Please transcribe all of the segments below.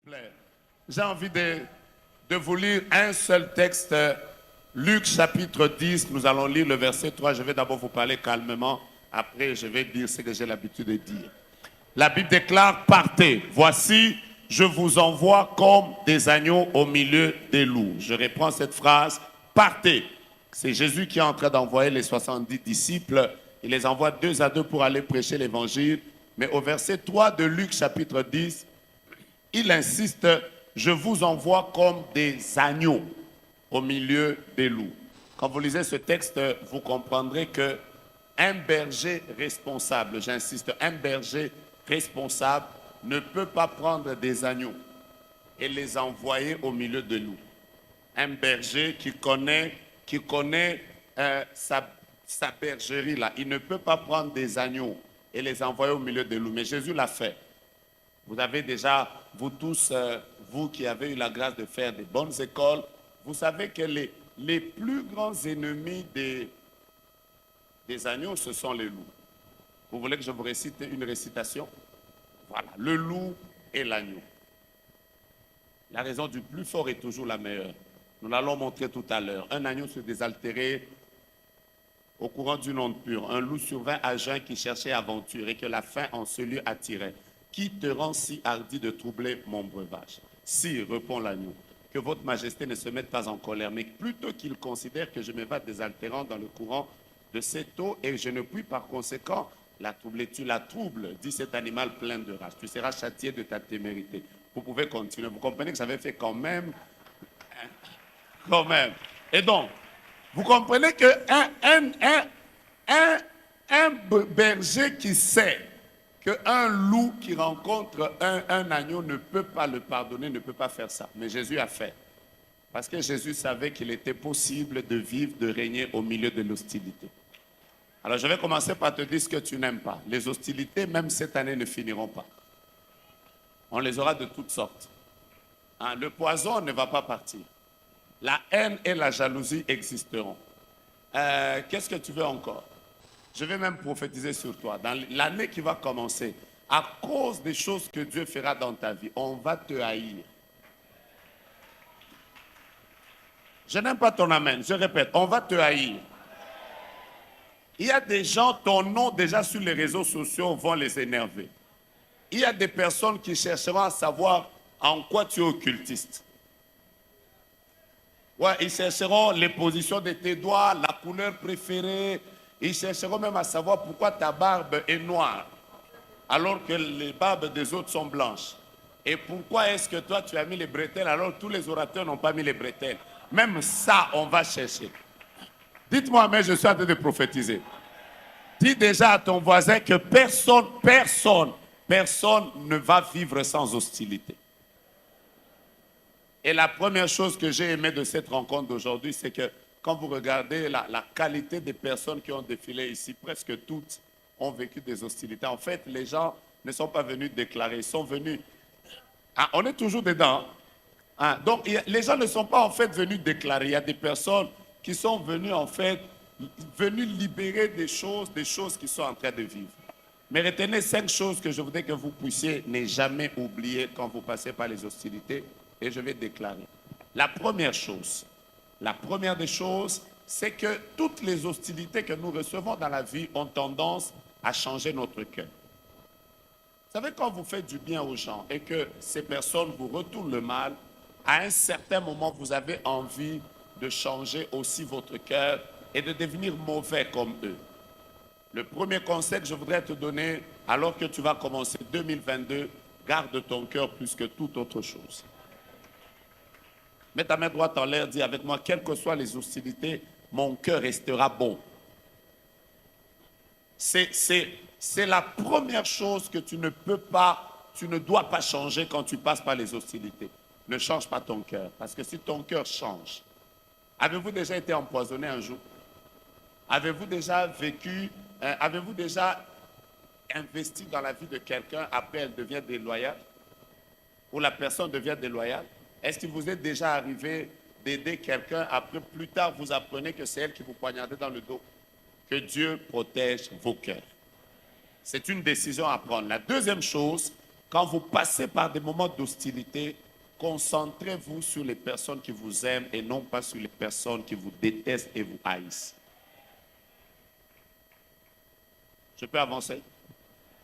plaît, j'ai envie de vous lire un seul texte, Luc chapitre 10, nous allons lire le verset 3, je vais d'abord vous parler calmement, après je vais dire ce que j'ai l'habitude de dire. La Bible déclare, partez, voici, je vous envoie comme des agneaux au milieu des loups. Je reprends cette phrase, partez. C'est Jésus qui est en train d'envoyer les 70 disciples, il les envoie 2 à 2 pour aller prêcher l'évangile, mais au verset 3 de Luc chapitre 10, il insiste, je vous envoie comme des agneaux au milieu des loups. Quand vous lisez ce texte, vous comprendrez que un berger responsable, j'insiste, un berger responsable ne peut pas prendre des agneaux et les envoyer au milieu de loups. Un berger qui connaît sa bergerie là, il ne peut pas prendre des agneaux et les envoyer au milieu des loups. Mais Jésus l'a fait. Vous avez déjà, vous tous, vous qui avez eu la grâce de faire des bonnes écoles, vous savez que les plus grands ennemis des agneaux, ce sont les loups. Vous voulez que je vous récite une récitation? Voilà, le loup et l'agneau. La raison du plus fort est toujours la meilleure. Nous l'allons montrer tout à l'heure. Un agneau se désaltérait au courant d'une onde pure. Un loup survint à jeun qui cherchait aventure et que la faim en ce lieu attirait. Qui te rend si hardi de troubler mon breuvage? Si, répond l'agneau, que votre majesté ne se mette pas en colère, mais plutôt qu'il considère que je me vais désaltérant dans le courant de cette eau et je ne puis par conséquent la troubler. Tu la troubles, dit cet animal plein de rage. Tu seras châtié de ta témérité. Vous pouvez continuer. Vous comprenez que j'avais fait quand même. Quand même. Et donc, vous comprenez qu'un berger qui sait qu'un loup qui rencontre un agneau ne peut pas le pardonner, ne peut pas faire ça. Mais Jésus a fait. Parce que Jésus savait qu'il était possible de vivre, de régner au milieu de l'hostilité. Alors je vais commencer par te dire ce que tu n'aimes pas. Les hostilités, même cette année, ne finiront pas. On les aura de toutes sortes. Hein, le poison ne va pas partir. La haine et la jalousie existeront. Qu'est-ce que tu veux encore? Je vais même prophétiser sur toi. Dans l'année qui va commencer, à cause des choses que Dieu fera dans ta vie, on va te haïr. Je n'aime pas ton amen. Je répète, on va te haïr. Il y a des gens, ton nom déjà sur les réseaux sociaux vont les énerver. Il y a des personnes qui chercheront à savoir en quoi tu es occultiste. Ouais, ils chercheront les positions de tes doigts, la couleur préférée. Ils chercheront même à savoir pourquoi ta barbe est noire, alors que les barbes des autres sont blanches. Et pourquoi est-ce que toi tu as mis les bretelles alors que tous les orateurs n'ont pas mis les bretelles? Même ça, on va chercher. Dites-moi, mais je suis en train de prophétiser. Dis déjà à ton voisin que personne ne va vivre sans hostilité. Et la première chose que j'ai aimé de cette rencontre d'aujourd'hui, c'est que quand vous regardez la qualité des personnes qui ont défilé ici, presque toutes ont vécu des hostilités. En fait, les gens ne sont pas venus déclarer, ils sont venus... Ah, on est toujours dedans. Ah, donc, les gens ne sont pas en fait venus déclarer. Il y a des personnes qui sont venues en fait, venues libérer des choses qui sont en train de vivre. Mais retenez 5 choses que je voudrais que vous puissiez ne jamais oublier quand vous passez par les hostilités. Et je vais déclarer. La première des choses, c'est que toutes les hostilités que nous recevons dans la vie ont tendance à changer notre cœur. Vous savez, quand vous faites du bien aux gens et que ces personnes vous retournent le mal, à un certain moment, vous avez envie de changer aussi votre cœur et de devenir mauvais comme eux. Le premier conseil que je voudrais te donner, alors que tu vas commencer 2022, garde ton cœur plus que toute autre chose. Mets ta main droite en l'air, dis avec moi, quelles que soient les hostilités, mon cœur restera bon. C'est la première chose que tu ne dois pas changer quand tu passes par les hostilités. Ne change pas ton cœur, parce que si ton cœur change, avez-vous déjà été empoisonné un jour? Avez-vous déjà vécu, avez-vous déjà investi dans la vie de quelqu'un, après elle devient déloyale? Ou la personne devient déloyale? Est-ce qu'il vous est déjà arrivé d'aider quelqu'un, après plus tard vous apprenez que c'est elle qui vous poignardait dans le dos? Que Dieu protège vos cœurs. C'est une décision à prendre. La deuxième chose, Quand vous passez par des moments d'hostilité, concentrez-vous sur les personnes qui vous aiment et non pas sur les personnes qui vous détestent et vous haïssent. Je peux avancer?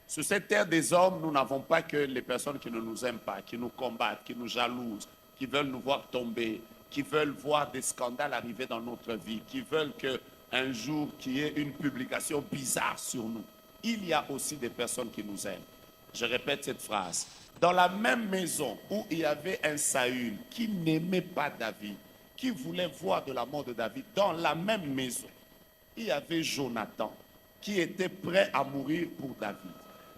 Sur cette terre des hommes, nous n'avons pas que les personnes qui ne nous aiment pas, qui nous combattent, qui nous jalousent, qui veulent nous voir tomber, qui veulent voir des scandales arriver dans notre vie, qui veulent qu'un jour qu'il y ait une publication bizarre sur nous. Il y a aussi des personnes qui nous aiment. Je répète cette phrase. Dans la même maison où il y avait un Saül qui n'aimait pas David, qui voulait voir de la mort de David, dans la même maison, il y avait Jonathan qui était prêt à mourir pour David.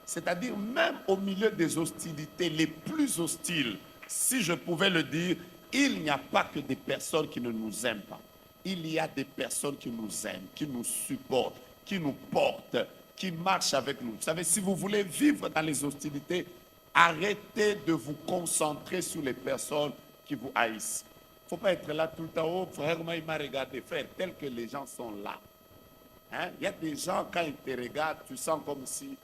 C'est-à-dire même au milieu des hostilités les plus hostiles, si je pouvais le dire, il n'y a pas que des personnes qui ne nous aiment pas. Il y a des personnes qui nous aiment, qui nous supportent, qui nous portent, qui marchent avec nous. Vous savez, si vous voulez vivre dans les hostilités, arrêtez de vous concentrer sur les personnes qui vous haïssent. Il ne faut pas être là tout le temps. Oh, frère, moi, il m'a regardé. Frère, tel que les gens sont là. Hein? Il y a des gens, quand ils te regardent, tu sens comme si,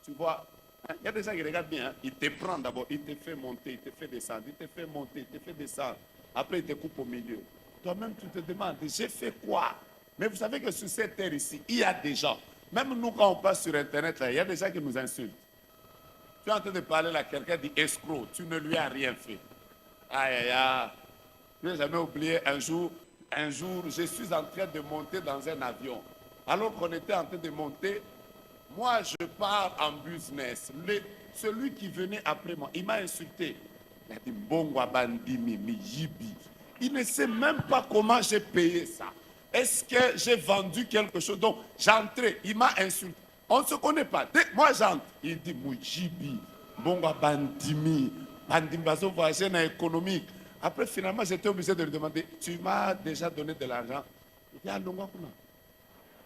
tu vois, hein? Il y a des gens qui regardent bien. Hein? Ils te prennent d'abord, ils te font monter, ils te font descendre, ils te font monter, ils te font descendre. Après, ils te coupent au milieu. Toi-même, tu te demandes, j'ai fait quoi? Mais vous savez que sur cette terre ici, il y a des gens. Même nous, quand on passe sur Internet, là, il y a des gens qui nous insultent. Tu es en train de parler à quelqu'un, dit escroc, tu ne lui as rien fait. Aïe, aïe, aïe. Je n'ai jamais oublié un jour, je suis en train de monter dans un avion. Alors qu'on était en train de monter, moi, je pars en business. Celui qui venait après moi, il m'a insulté. Il a dit, Mbongwa Bandimi, Miyibi. Il ne sait même pas comment j'ai payé ça. Est-ce que j'ai vendu quelque chose? Donc, j'entrais, il m'a insulté. On ne se connaît pas. Dès que moi j'entre, il dit Moujibi, Mbongwa Bandimi, Bandimbazo voisin économique. Après, finalement, j'étais obligé de lui demander, tu m'as déjà donné de l'argent? Il dit, ah, non,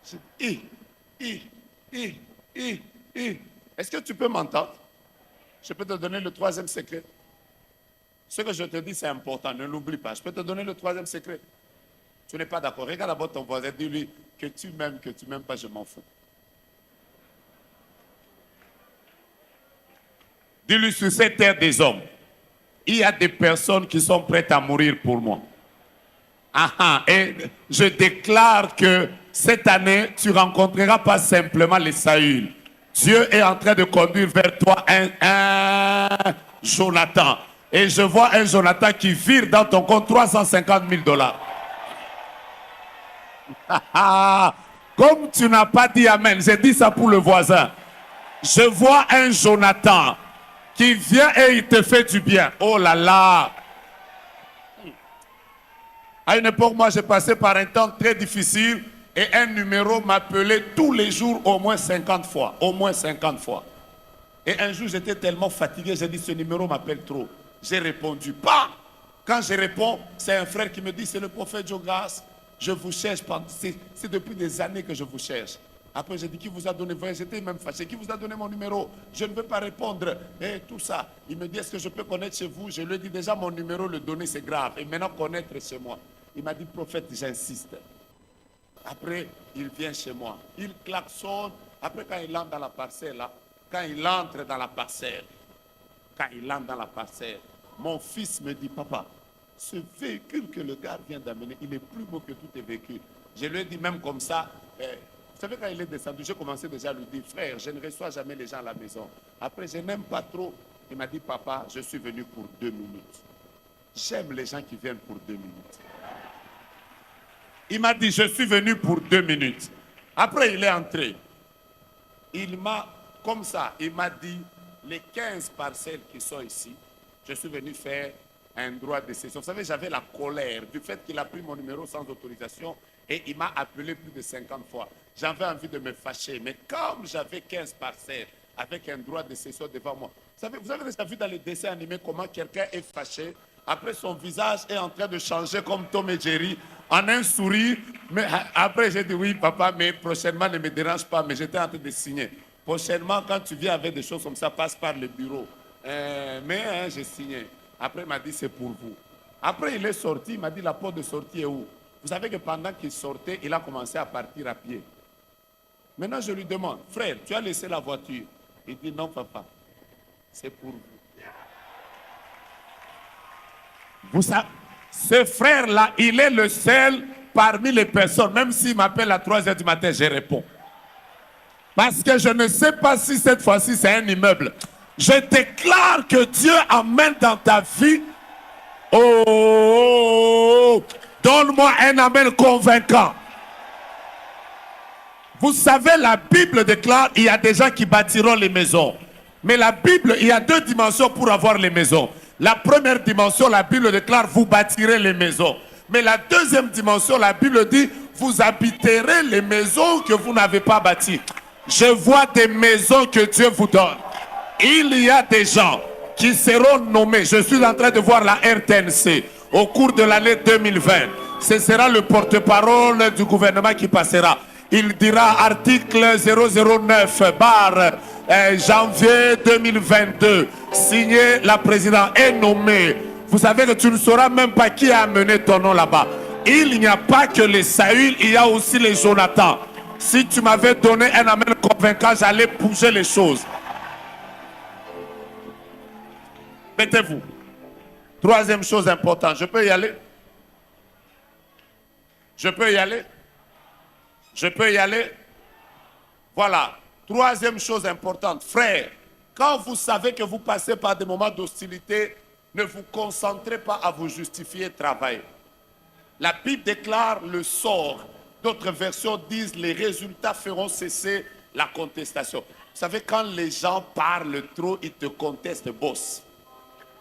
j'ai dit, est-ce que tu peux m'entendre? Je peux te donner le troisième secret. Ce que je te dis, c'est important, ne l'oublie pas. Je peux te donner le troisième secret. Tu n'es pas d'accord. Regarde d'abord ton voisin, dis-lui que tu m'aimes pas, je m'en fous. Dis-lui sur cette terre des hommes, il y a des personnes qui sont prêtes à mourir pour moi. Et je déclare que cette année, tu ne rencontreras pas simplement les Saül. Dieu est en train de conduire vers toi un Jonathan. Et je vois un Jonathan qui vire dans ton compte 350 000 $. Comme tu n'as pas dit Amen, j'ai dit ça pour le voisin. Je vois un Jonathan qui vient et il te fait du bien. Oh là là! À une époque, moi, j'ai passé par un temps très difficile et un numéro m'appelait tous les jours au moins 50 fois. Au moins 50 fois. Et un jour, j'étais tellement fatigué, j'ai dit, ce numéro m'appelle trop. J'ai répondu, pas. Quand je réponds, c'est un frère qui me dit, c'est le prophète Jogas. Je vous cherche, c'est depuis des années que je vous cherche. Après, j'ai dit, qui vous a donné, j'étais même fâché, qui vous a donné mon numéro? Je ne veux pas répondre. Et tout ça. Il me dit, est-ce que je peux connaître chez vous? Je lui ai dit, déjà, mon numéro, le donner, c'est grave. Et maintenant, connaître chez moi. Il m'a dit, prophète, j'insiste. Après, il vient chez moi. Il klaxonne. Après, quand il entre dans la parcelle, là, quand il entre dans la parcelle, mon fils me dit, papa, ce véhicule que le gars vient d'amener, il est plus beau que tous tes véhicules. Je lui ai dit même comme ça, vous savez, quand il est descendu, j'ai commencé déjà à lui dire, frère, je ne reçois jamais les gens à la maison. Après, je n'aime pas trop. Il m'a dit, papa, je suis venu pour 2 minutes. J'aime les gens qui viennent pour 2 minutes. Il m'a dit, je suis venu pour 2 minutes. Après, il est entré. Il m'a, comme ça, il m'a dit, les 15 parcelles qui sont ici, je suis venu faire un droit de cession. Vous savez, j'avais la colère du fait qu'il a pris mon numéro sans autorisation et il m'a appelé plus de 50 fois. J'avais envie de me fâcher, mais comme j'avais 15 parcelles avec un droit de cession devant moi, vous avez déjà vu dans les dessins animés comment quelqu'un est fâché, après son visage est en train de changer comme Tom et Jerry, en un sourire, mais après j'ai dit oui papa, mais prochainement ne me dérange pas, mais j'étais en train de signer. Prochainement, quand tu viens avec des choses comme ça, passe par le bureau. J'ai signé. Après, il m'a dit, c'est pour vous. Après, il est sorti, il m'a dit, la porte de sortie est où? Vous savez que pendant qu'il sortait, il a commencé à partir à pied. Maintenant, je lui demande, frère, tu as laissé la voiture? Il dit, non, papa, c'est pour vous. Vous savez, ce frère-là, il est le seul parmi les personnes. Même s'il m'appelle à 3 heures du matin, je réponds. Parce que je ne sais pas si cette fois-ci c'est un immeuble. Je déclare que Dieu amène dans ta vie. Oh, donne-moi un amen convaincant. Vous savez, la Bible déclare il y a des gens qui bâtiront les maisons. Mais la Bible, il y a 2 dimensions pour avoir les maisons. La première dimension, la Bible déclare vous bâtirez les maisons. Mais la deuxième dimension, la Bible dit vous habiterez les maisons que vous n'avez pas bâties. Je vois des maisons que Dieu vous donne. Il y a des gens qui seront nommés. Je suis en train de voir la RTNC au cours de l'année 2020. Ce sera le porte-parole du gouvernement qui passera. Il dira article 009 janvier 2022. Signé la présidente est nommé. Vous savez que tu ne sauras même pas qui a amené ton nom là-bas. Il n'y a pas que les Saül, il y a aussi les Jonathan. Si tu m'avais donné un amen convaincant, j'allais bouger les choses. Mettez-vous. Troisième chose importante. Je peux y aller? Je peux y aller? Je peux y aller? Voilà. Troisième chose importante. Frère, quand vous savez que vous passez par des moments d'hostilité, ne vous concentrez pas à vous justifier, travailler. La Bible déclare le sort. D'autres versions disent les résultats feront cesser la contestation. Vous savez, quand les gens parlent trop, ils te contestent, boss.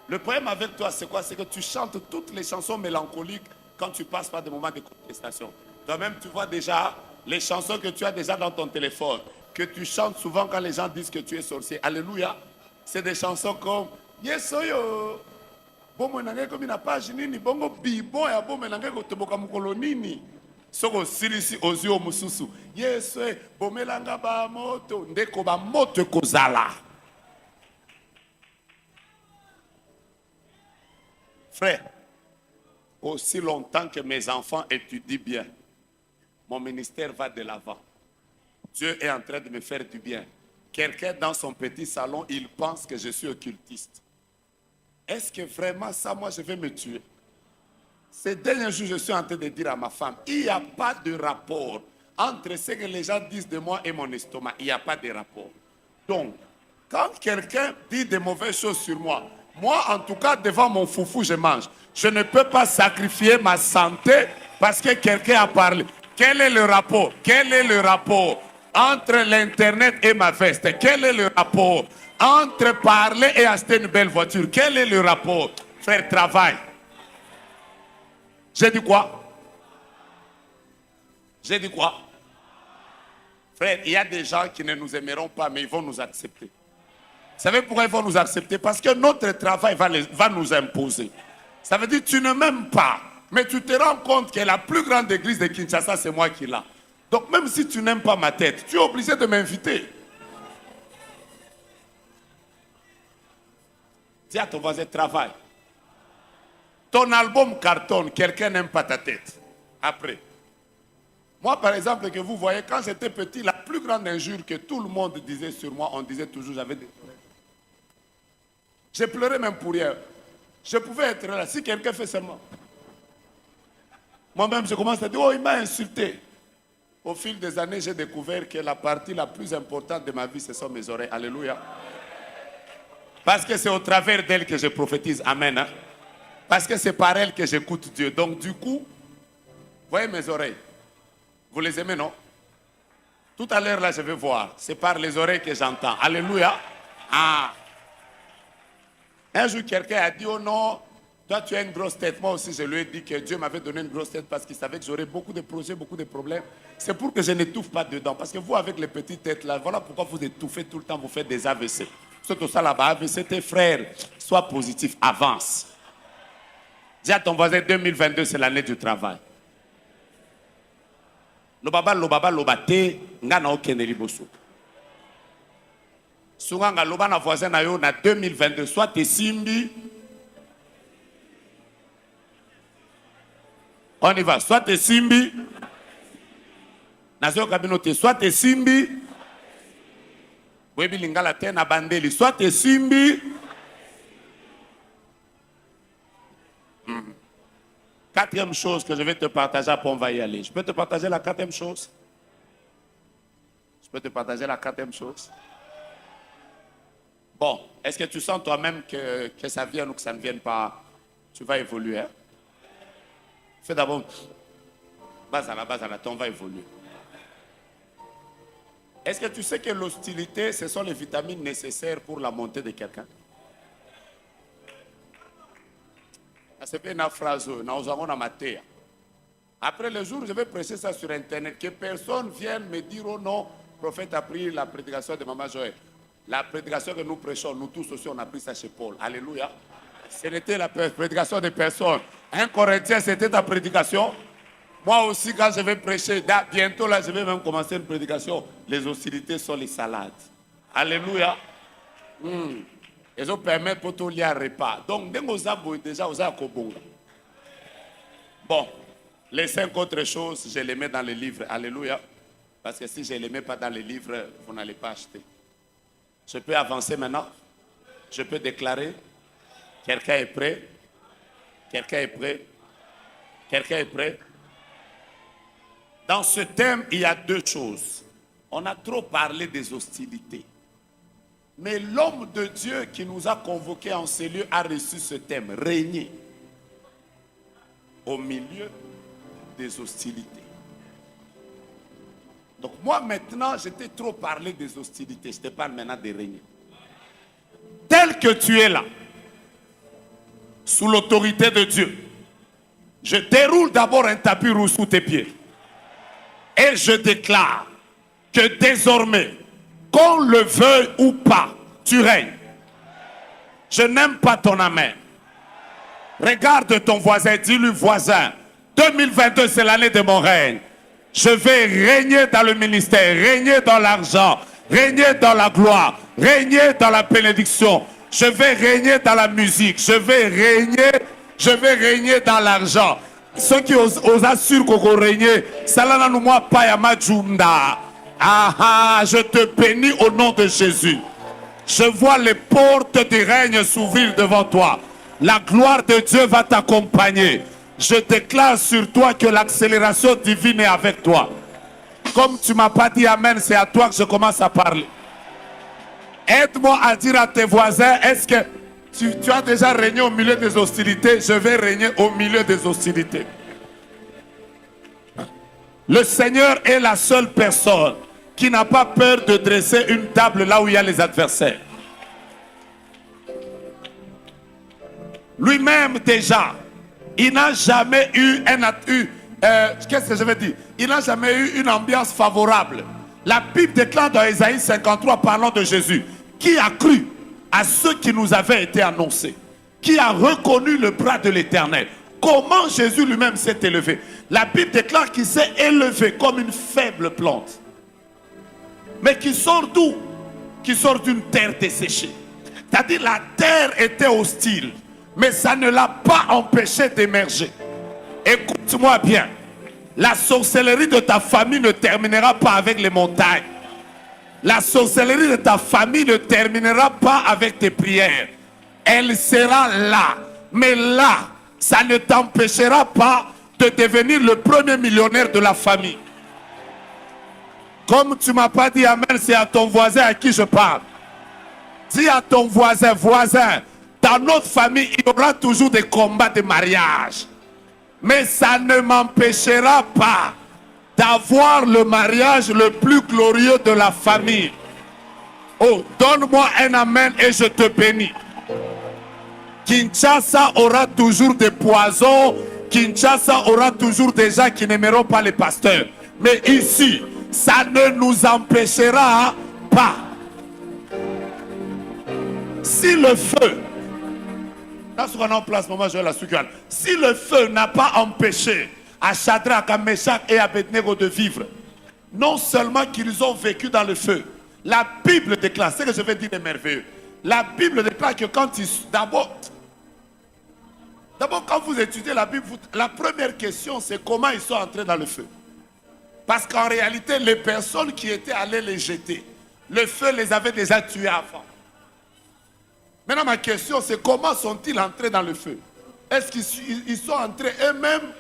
Le problème avec toi, c'est quoi? C'est que tu chantes toutes les chansons mélancoliques quand tu passes par des moments de contestation. Toi-même, tu vois déjà les chansons que tu as déjà dans ton téléphone, que tu chantes souvent quand les gens disent que tu es sorcier. Alléluia. C'est des chansons comme Yes, yo. Bongo nange comme une page nini, bongo bibon ya bongo nange kotoboka mukolo nini. Soko silisi ozio mususu. Yes, bomelanga ba moto, ndeko ba moto kozala. Frère, aussi longtemps que mes enfants étudient bien, mon ministère va de l'avant. Dieu est en train de me faire du bien. Quelqu'un dans son petit salon, il pense que je suis occultiste. Est-ce que vraiment ça, moi, je vais me tuer? Ces derniers jours, je suis en train de dire à ma femme, il n'y a pas de rapport entre ce que les gens disent de moi et mon estomac. Il n'y a pas de rapport. Donc, quand quelqu'un dit de mauvaises choses sur moi, moi, en tout cas, devant mon foufou, je mange. Je ne peux pas sacrifier ma santé parce que quelqu'un a parlé. Quel est le rapport? Quel est le rapport entre l'Internet et ma veste? Quel est le rapport entre parler et acheter une belle voiture? Quel est le rapport? Faire travail. J'ai dit quoi? J'ai dit quoi? Frère, il y a des gens qui ne nous aimeront pas, mais ils vont nous accepter. Vous savez pourquoi ils vont nous accepter? Parce que notre travail va nous imposer. Ça veut dire que tu ne m'aimes pas, mais tu te rends compte que la plus grande église de Kinshasa, c'est moi qui l'ai. Donc même si tu n'aimes pas ma tête, tu es obligé de m'inviter. Dis à ton voisin, travaille. Ton album cartonne, quelqu'un n'aime pas ta tête. Après. Moi, par exemple, que vous voyez, quand j'étais petit, la plus grande injure que tout le monde disait sur moi, on disait toujours, j'avais des... J'ai pleuré même pour rien. Je pouvais être là. Si quelqu'un fait seulement. Moi-même, je commence à dire, oh, il m'a insulté. Au fil des années, j'ai découvert que la partie la plus importante de ma vie, ce sont mes oreilles. Alléluia. Parce que c'est au travers d'elles que je prophétise. Amen. Hein? Parce que c'est par elles que j'écoute Dieu. Donc, du coup, voyez mes oreilles. Vous les aimez, non? Tout à l'heure, là, je vais voir. C'est par les oreilles que j'entends. Alléluia. Ah. Un jour, quelqu'un a dit, oh non, toi, tu as une grosse tête. Moi aussi, je lui ai dit que Dieu m'avait donné une grosse tête parce qu'il savait que j'aurais beaucoup de projets, beaucoup de problèmes. C'est pour que je n'étouffe pas dedans. Parce que vous, avec les petites têtes, là, voilà pourquoi vous étouffez tout le temps, vous faites des AVC. Surtout ça là-bas, AVC, tes frères, sois positif, avance. Dis à ton voisin, 2022, c'est l'année du travail. Lobaba, lobate, ngana okene liboso. Souvent, loba na voisin na yo na 2022, soit t'es simbi. On y va, soit t'es simbi. Nazo kabinote, soit t'es simbi. Webi lingala te na bandeli, soit t'es simbi. Quatrième chose que je vais te partager, après on va y aller. Je peux te partager la quatrième chose? Je peux te partager la quatrième chose? Bon, est-ce que tu sens toi-même que ça vienne ou que ça ne vienne pas? Tu vas évoluer. Hein? Fais d'abord base à la, on va évoluer. Est-ce que tu sais que l'hostilité, ce sont les vitamines nécessaires pour la montée de quelqu'un? C'est une phrase, nous avons dans ma terre. Après le jour, je vais prêcher ça sur Internet. Que personne vienne me dire, oh non, le prophète a pris la prédication de Maman Joël. La prédication que nous prêchons, nous tous aussi, on a pris ça chez Paul. Alléluia. Ce n'était la prédication de personne. Un Corinthien, c'était ta prédication. Moi aussi, quand je vais prêcher, bientôt là, je vais même commencer une prédication. Les hostilités sont les salades. Alléluia. Et ça permet pour tout lier un repas. Donc, déjà, vous avez Kobonga. Bon, les 5 autres choses, je les mets dans les livres. Alléluia. Parce que si je ne les mets pas dans les livres, vous n'allez pas acheter. Je peux avancer maintenant. Je peux déclarer. Quelqu'un est prêt? Quelqu'un est prêt? Quelqu'un est prêt? Dans ce thème, il y a 2 choses. On a trop parlé des hostilités. Mais l'homme de Dieu qui nous a convoqués en ces lieux a reçu ce thème, régner au milieu des hostilités. Donc moi maintenant, je t'ai trop parlé des hostilités, je te parle maintenant de régner. Tel que tu es là, sous l'autorité de Dieu, je déroule d'abord un tapis rouge sous tes pieds. Et je déclare que désormais, qu'on le veuille ou pas, tu règnes. Je n'aime pas ton amen. Regarde ton voisin, dis-lui voisin, 2022 c'est l'année de mon règne. Je vais régner dans le ministère, régner dans l'argent, régner dans la gloire, régner dans la bénédiction. Je vais régner dans la musique, je vais régner dans l'argent. Ceux qui osent assurer qu'on va régner, ça là nous moi pas ya majunda. Ah, je te bénis au nom de Jésus. Je vois les portes du règne s'ouvrir devant toi. La gloire de Dieu va t'accompagner. Je déclare sur toi que l'accélération divine est avec toi. Comme tu ne m'as pas dit amen, c'est à toi que je commence à parler. Aide-moi à dire à tes voisins, est-ce que tu as déjà régné au milieu des hostilités? Je vais régner au milieu des hostilités. Le Seigneur est la seule personne qui n'a pas peur de dresser une table là où il y a les adversaires. Lui-même déjà, il n'a jamais eu qu'est-ce que je veux dire? Il n'a jamais eu une ambiance favorable. La Bible déclare dans Ésaïe 53 parlant de Jésus, qui a cru à ce qui nous avait été annoncé, qui a reconnu le bras de l'Éternel. Comment Jésus lui-même s'est élevé? La Bible déclare qu'il s'est élevé comme une faible plante. Mais qui sort d'où? Qui sort d'une terre desséchée. C'est-à-dire la terre était hostile, mais ça ne l'a pas empêché d'émerger. Écoute-moi bien. La sorcellerie de ta famille ne terminera pas avec les montagnes. La sorcellerie de ta famille ne terminera pas avec tes prières. Elle sera là. Mais là, ça ne t'empêchera pas de devenir le premier millionnaire de la famille. Comme tu ne m'as pas dit amen, c'est à ton voisin à qui je parle. Dis à ton voisin, voisin, dans notre famille, il y aura toujours des combats de mariage. Mais ça ne m'empêchera pas d'avoir le mariage le plus glorieux de la famille. Oh, donne-moi un amen et je te bénis. Kinshasa aura toujours des poisons. Kinshasa aura toujours des gens qui n'aimeront pas les pasteurs. Mais ici, ça ne nous empêchera pas. Si le feu, si le feu n'a pas empêché à Shadrach, à Meshach et à Abednego de vivre, non seulement qu'ils ont vécu dans le feu, la Bible déclare, c'est ce que je vais dire de merveilleux, la Bible déclare que quand ils... D'abord quand vous étudiez la Bible, la première question c'est comment ils sont entrés dans le feu. Parce qu'en réalité, les personnes qui étaient allées les jeter, le feu les avait déjà tués avant. Maintenant, ma question, c'est comment sont-ils entrés dans le feu? Est-ce qu'ils sont entrés eux-mêmes?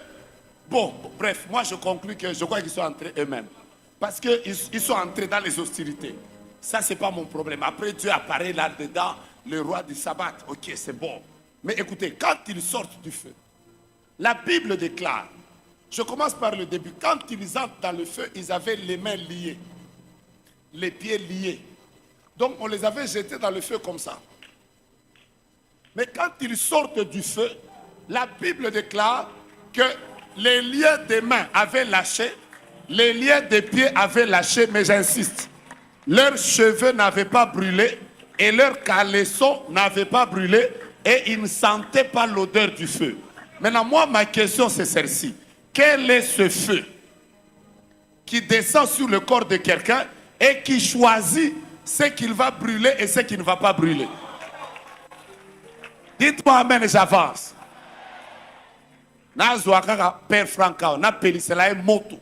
Bon, bref, moi je conclus que je crois qu'ils sont entrés eux-mêmes. Parce qu'ils sont entrés dans les hostilités. Ça, c'est pas mon problème. Après, Dieu apparaît là-dedans, le roi du sabbat. Ok, c'est bon. Mais écoutez, quand ils sortent du feu, la Bible déclare, je commence par le début, quand ils entrent dans le feu, ils avaient les mains liées, les pieds liés. Donc on les avait jetés dans le feu comme ça. Mais quand ils sortent du feu, la Bible déclare que les liens des mains avaient lâché, les liens des pieds avaient lâché, mais j'insiste, leurs cheveux n'avaient pas brûlé et leurs caleçons n'avaient pas brûlé et ils ne sentaient pas l'odeur du feu. Maintenant, moi, ma question, c'est celle-ci. Quel est ce feu qui descend sur le corps de quelqu'un et qui choisit ce qu'il va brûler et ce qui ne va pas brûler? Dites-moi amen et j'avance. Na zouakaka père Franca, na pelisela et moto.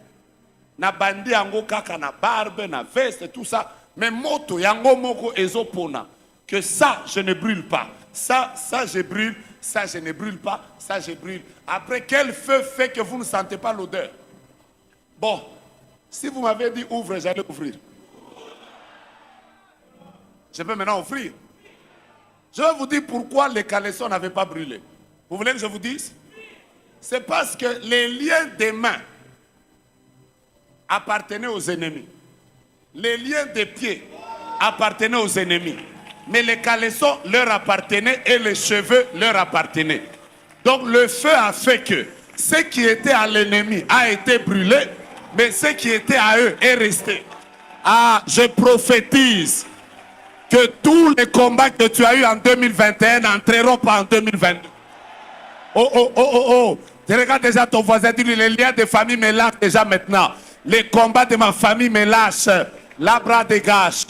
Na bandi yango kaka na barbe, na veste, tout ça. Mais moto yango moko ezopona. Que ça, je ne brûle pas. Ça je brûle. Ça, je ne brûle pas. Ça, je brûle. Après, quel feu fait que vous ne sentez pas l'odeur? Bon, si vous m'avez dit ouvre, j'allais ouvrir. Je peux maintenant ouvrir. Je vais vous dire pourquoi les caleçons n'avaient pas brûlé. Vous voulez que je vous dise? C'est parce que les liens des mains appartenaient aux ennemis. Les liens des pieds appartenaient aux ennemis. Mais les caleçons leur appartenaient et les cheveux leur appartenaient. Donc le feu a fait que ce qui était à l'ennemi a été brûlé, mais ce qui était à eux est resté. Ah, je prophétise que tous les combats que tu as eus en 2021 n'entreront pas en 2022. Oh, oh, oh, oh, oh. Tu regardes déjà ton voisin, dis-lui, les liens de famille me lâchent déjà maintenant. Les combats de ma famille me lâchent. La bras dégage.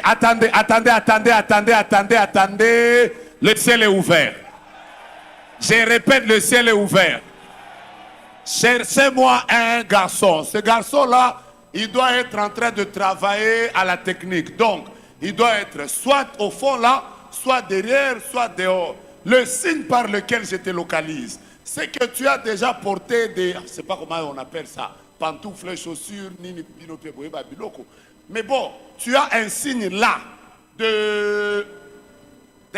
Attendez. Le ciel est ouvert. Je répète, le ciel est ouvert. Cherchez-moi un garçon. Ce garçon-là, il doit être en train de travailler à la technique. Donc, il doit être soit au fond là, soit derrière, soit dehors. Le signe par lequel je te localise, c'est que tu as déjà porté des, je ne sais pas comment on appelle ça, pantoufles, chaussures, mais bon, tu as un signe là d'un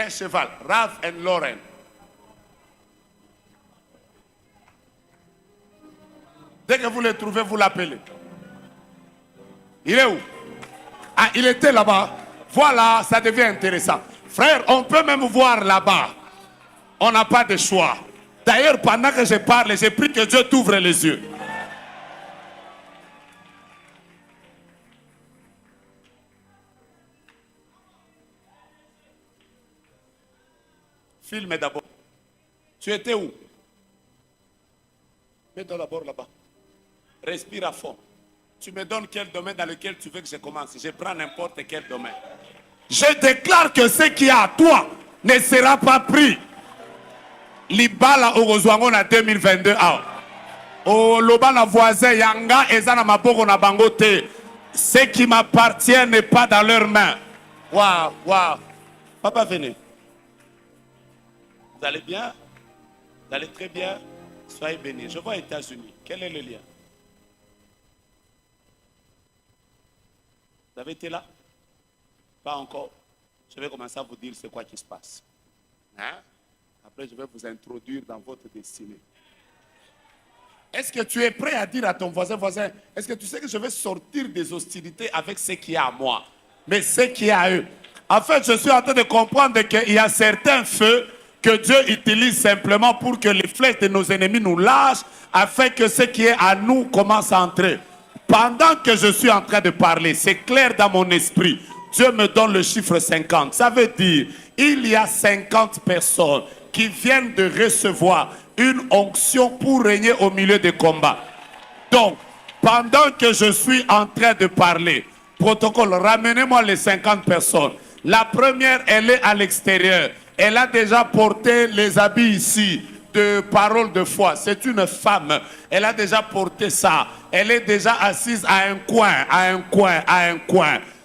cheval, Ralph and Lauren. Dès que vous le trouvez, vous l'appelez. Il est où? Ah, il était là-bas. Voilà, ça devient intéressant. Frère, on peut même voir là-bas. On n'a pas de choix. D'ailleurs, pendant que je parle, j'ai pris que Dieu t'ouvre les yeux. Filme d'abord. Tu étais où? Mets-toi d'abord là-bas. Respire à fond. Tu me donnes quel domaine dans lequel tu veux que je commence. Je prends n'importe quel domaine. Je déclare que ce qui est à toi ne sera pas pris. Libala Orozwango na 2022. Oh, Lobana voisin Yanga et Zana Maboko na Bangote. Ce qui m'appartient n'est pas dans leurs mains. Waouh, waouh. Papa, venez. Vous allez bien? Vous allez très bien? Soyez bénis. Je vois aux États-Unis. Quel est le lien? Vous avez été là? Pas encore. Je vais commencer à vous dire c'est quoi qui se passe. Hein? Après, je vais vous introduire dans votre destinée. Est-ce que tu es prêt à dire à ton voisin, est-ce que tu sais que je vais sortir des hostilités avec ce qui est à moi, mais ce qui est à eux? En fait, je suis en train de comprendre qu'il y a certains feux que Dieu utilise simplement pour que les flèches de nos ennemis nous lâchent, afin que ce qui est à nous commence à entrer. Pendant que je suis en train de parler, c'est clair dans mon esprit, Dieu me donne le chiffre 50. Ça veut dire, il y a 50 personnes qui viennent de recevoir une onction pour régner au milieu des combats. Donc, pendant que je suis en train de parler, protocole, ramenez-moi les 50 personnes. La première, elle est à l'extérieur. Elle a déjà porté les habits ici de parole de foi. C'est une femme. Elle a déjà porté ça. Elle est déjà assise à un coin.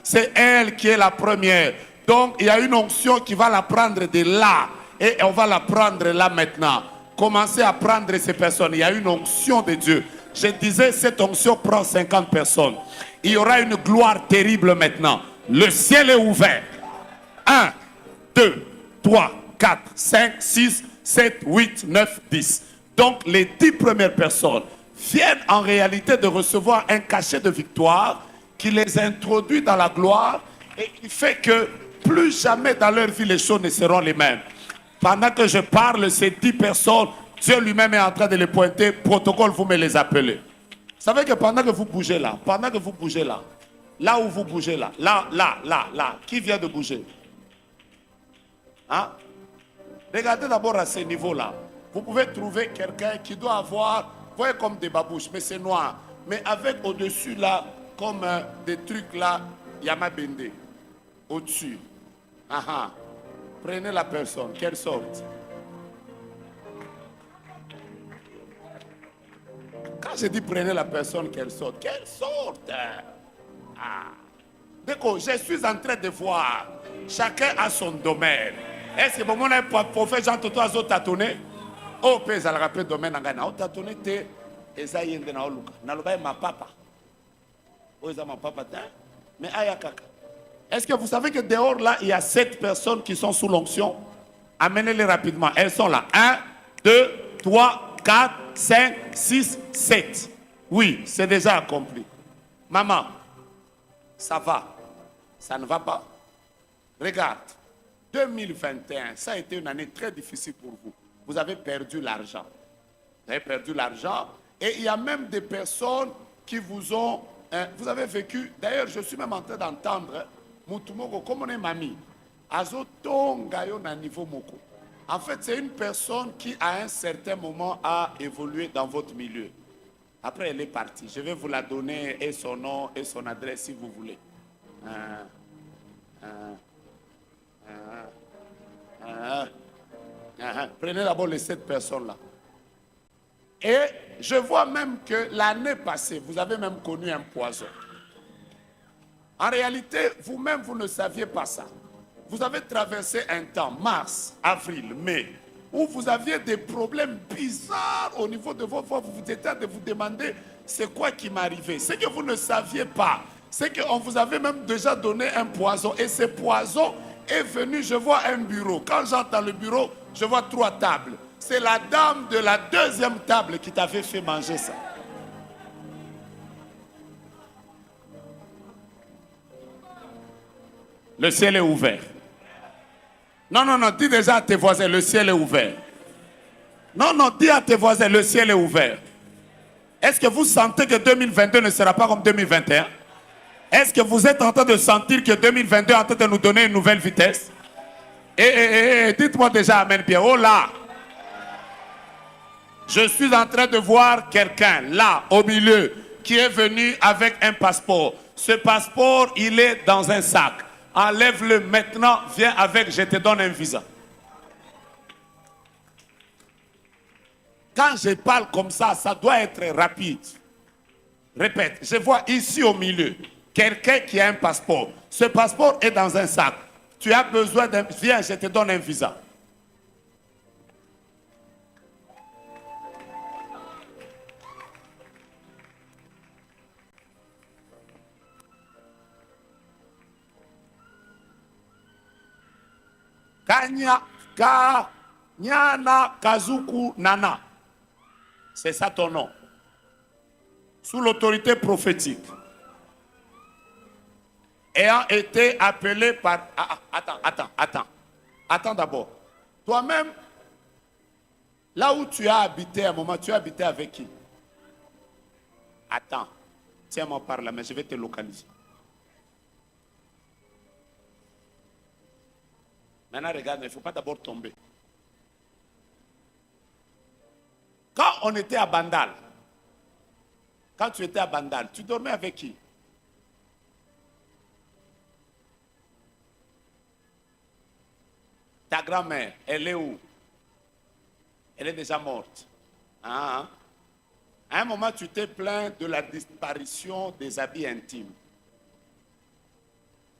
C'est elle qui est la première. Donc, il y a une onction qui va la prendre de là Et on va la prendre là maintenant. Commencez à prendre ces personnes. Il y a une onction de Dieu. Je disais, cette onction prend 50 personnes. Il y aura une gloire terrible maintenant. Le ciel est ouvert. 1, 2, 3, 4, 5, 6, 7, 8, 9, 10. Donc les 10 premières personnes viennent en réalité de recevoir un cachet de victoire qui les introduit dans la gloire et qui fait que plus jamais dans leur vie les choses ne seront les mêmes. Pendant que je parle, ces 10 personnes, Dieu lui-même est en train de les pointer. Protocole, vous me les appelez. Vous savez que pendant que vous bougez là, là où vous bougez là, là, qui vient de bouger? Hein? Regardez d'abord à ce niveau-là. Vous pouvez trouver quelqu'un qui doit avoir, vous voyez comme des babouches, mais c'est noir. Mais avec au-dessus là, comme des trucs là, Yamabende. Au-dessus. Prenez la personne. Quelle sorte? Quand je dis prenez la personne, quelle sorte? Quelle sorte? D'accord, je suis en train de voir. Chacun a son domaine. Est-ce que mon prophète Jean Toto a tâtonné? Oh, pèse à la rappel domaine en Ghana. Oh, tâtonné, t'es. Et ça y est, ma papa. Oh, c'est ma papa. Mais ayakaka. Est-ce que vous savez que dehors là, il y a 7 personnes qui sont sous l'onction? Amenez-les rapidement. Elles sont là. 1, 2, 3, 4, 5, 6, 7. Oui, c'est déjà accompli. Maman, ça va. Ça ne va pas. Regarde, 2021, ça a été une année très difficile pour vous. Vous avez perdu l'argent. Vous avez perdu l'argent. Et il y a même des personnes qui vous ont... vous avez vécu... D'ailleurs, je suis même en train d'entendre... Mutumoko, comme on est mamie, azotongayo na niveau moko. En fait, c'est une personne qui, à un certain moment, a évolué dans votre milieu. Après, elle est partie. Je vais vous la donner, et son nom, et son adresse, si vous voulez. Prenez d'abord les 7 personnes-là. Et je vois même que l'année passée, vous avez même connu un poison. En réalité, vous-même, vous ne saviez pas ça. Vous avez traversé un temps, mars, avril, mai, où vous aviez des problèmes bizarres au niveau de vos voix. Vous étiez en train de vous demander, c'est quoi qui m'arrivait? Ce que vous ne saviez pas, c'est qu'on vous avait même déjà donné un poison. Et ce poison est venu, je vois un bureau. Quand j'entends le bureau, je vois 3 tables. C'est la dame de la 2e table qui t'avait fait manger ça. Le ciel est ouvert. Non, non, non, dis déjà à tes voisins, le ciel est ouvert. Non, non, dis à tes voisins, le ciel est ouvert. Est-ce que vous sentez que 2022 ne sera pas comme 2021? Est-ce que vous êtes en train de sentir que 2022 est en train de nous donner une nouvelle vitesse? Dites-moi déjà amen bien. Oh là! Je suis en train de voir quelqu'un là, au milieu, qui est venu avec un passeport. Ce passeport, il est dans un sac. Enlève-le maintenant, viens avec, je te donne un visa. Quand je parle comme ça, ça doit être rapide. Répète, je vois ici au milieu, quelqu'un qui a un passeport. Ce passeport est dans un sac. Tu as besoin d'un... Viens, je te donne un visa. Nyana Kazuku Nana. C'est ça ton nom. Sous l'autorité prophétique. Ayant été appelé par... Attends d'abord. Toi-même, là où tu as habité à un moment, tu as habité avec qui? Attends. Tiens-moi par là, mais je vais te localiser. Maintenant, regarde, il ne faut pas d'abord tomber. Quand on était à Bandal, quand tu étais à Bandal, tu dormais avec qui? Ta grand-mère, elle est où? Elle est déjà morte. À un moment, tu t'es plaint de la disparition des habits intimes.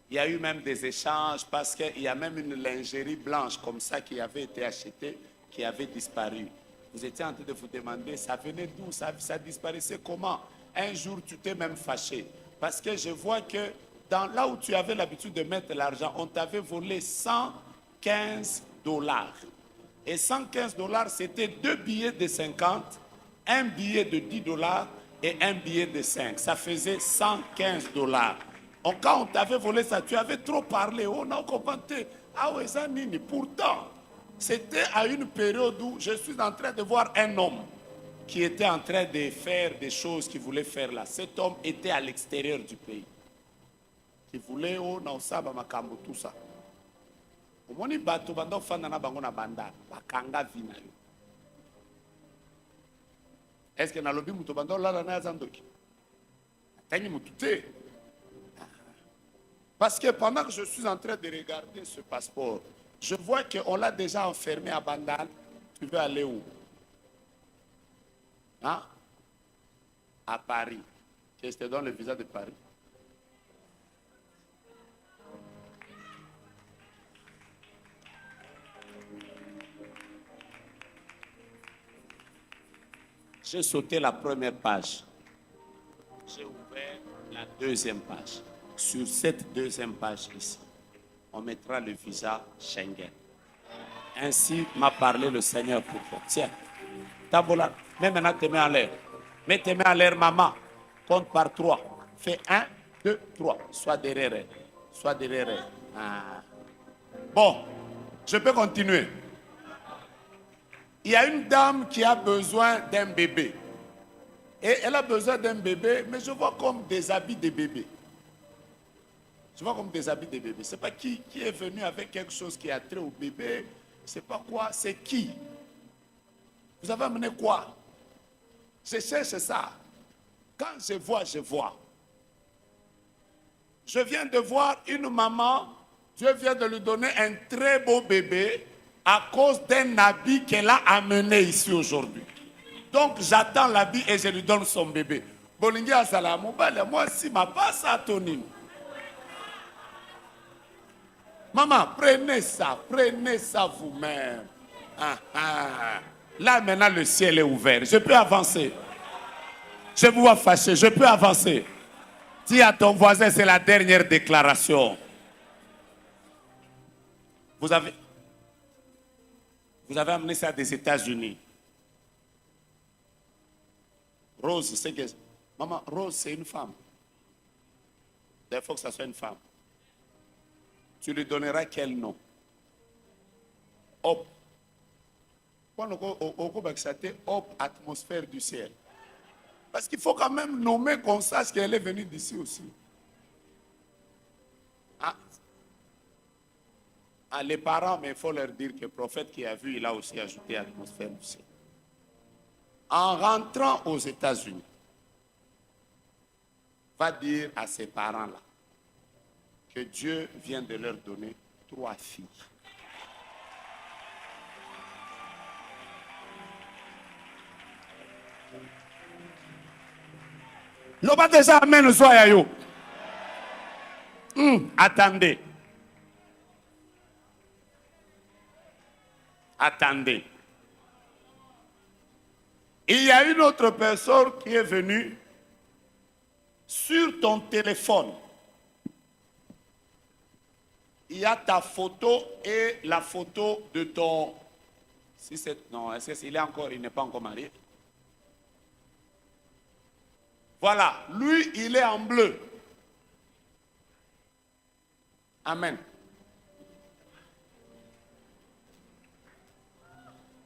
Il y a eu même des échanges parce qu'il y a même une lingerie blanche comme ça qui avait été achetée, qui avait disparu. Vous étiez en train de vous demander, ça venait d'où, ça disparaissait comment? Un jour, tu t'es même fâché. Parce que je vois que là où tu avais l'habitude de mettre l'argent, on t'avait volé 115 dollars. Et 115 dollars, c'était 2 billets de 50, un billet de 10 dollars et un billet de 5. Ça faisait 115 dollars. Quand on t'avait volé ça, tu avais trop parlé. On a compris. Ah oui, ça nini. Pourtant, c'était à une période où je suis en train de voir un homme qui était en train de faire des choses qu'il voulait faire là. Cet homme était à l'extérieur du pays. Il voulait, oh, na osaba makambo, tout ça. Omoni bato bando fanda na bango na banda, bakanga vina yo. Est-ce que na lobi muto bando lala na zandoki? Tangi mutute. Parce que pendant que je suis en train de regarder ce passeport, je vois qu'on l'a déjà enfermé à Bandal. Tu veux aller où? Hein? À Paris. Je te donne le visa de Paris. J'ai sauté la première page. J'ai ouvert la deuxième page. Sur cette deuxième page ici, on mettra le visa Schengen. Ainsi m'a parlé le Seigneur pour toi. Tiens, tabola, mets maintenant tes mains en l'air. Mets tes mains en l'air, maman. Compte par 3. Fais 1, 2, 3. Sois derrière elle. Sois derrière elle. Ah. Bon, je peux continuer. Il y a une dame qui a besoin d'un bébé. Et elle a besoin d'un bébé, mais je vois comme des habits de bébé. Je vois comme des habits de bébé. Ce n'est pas qui est venu avec quelque chose qui a trait au bébé. Ce n'est pas quoi, c'est qui. Vous avez amené quoi? Je cherche ça. Quand je vois, je vois. Je viens de voir une maman, Dieu vient de lui donner un très beau bébé à cause d'un habit qu'elle a amené ici aujourd'hui. Donc j'attends l'habit et je lui donne son bébé. Bolingi asala mobile, moi si ma passe à Tonine. Maman, prenez ça vous-même. Ah, ah. Là maintenant le ciel est ouvert. Je peux avancer. Je vous vois fâché, je peux avancer. Dis à ton voisin, c'est la dernière déclaration. Vous avez amené ça des États-Unis. Rose, c'est que... Maman, Rose, c'est une femme. Il faut que ça soit une femme. Tu lui donneras quel nom? Hop. Hop, atmosphère du ciel. Parce qu'il faut quand même nommer qu'on sache qu'elle est venue d'ici aussi. Les parents, mais il faut leur dire que le prophète qui a vu, il a aussi ajouté atmosphère du ciel. En rentrant aux États-Unis, va dire à ses parents-là que Dieu vient de leur donner 3 filles. L'oba déjà amène soyayo. Attendez. Attendez. Il y a une autre personne qui est venue sur ton téléphone. Il y a ta photo et la photo de ton... Si c'est... Non, est-ce qu'il est encore... Il n'est pas encore marié. Voilà, lui, il est en bleu. Amen.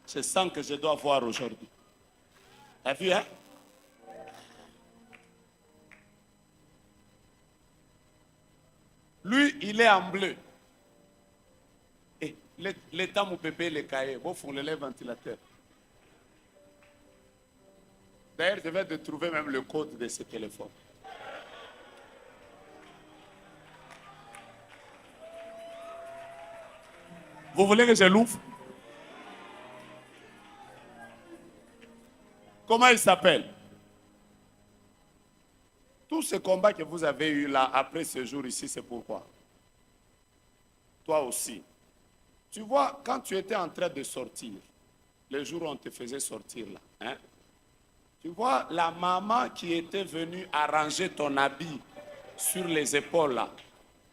C'est ça que je dois voir aujourd'hui. T'as vu, hein? Lui, il est en bleu. Et l'état, mon bébé, les cahiers, bon, font le ventilateur. D'ailleurs, je vais te trouver même le code de ce téléphone. Vous voulez que je l'ouvre? Comment il s'appelle? Tout ce combat que vous avez eu là, après ce jour ici, c'est pourquoi? toi aussi. Tu vois, quand tu étais en train de sortir, le jour où on te faisait sortir là, hein, tu vois la maman qui était venue arranger ton habit sur les épaules là.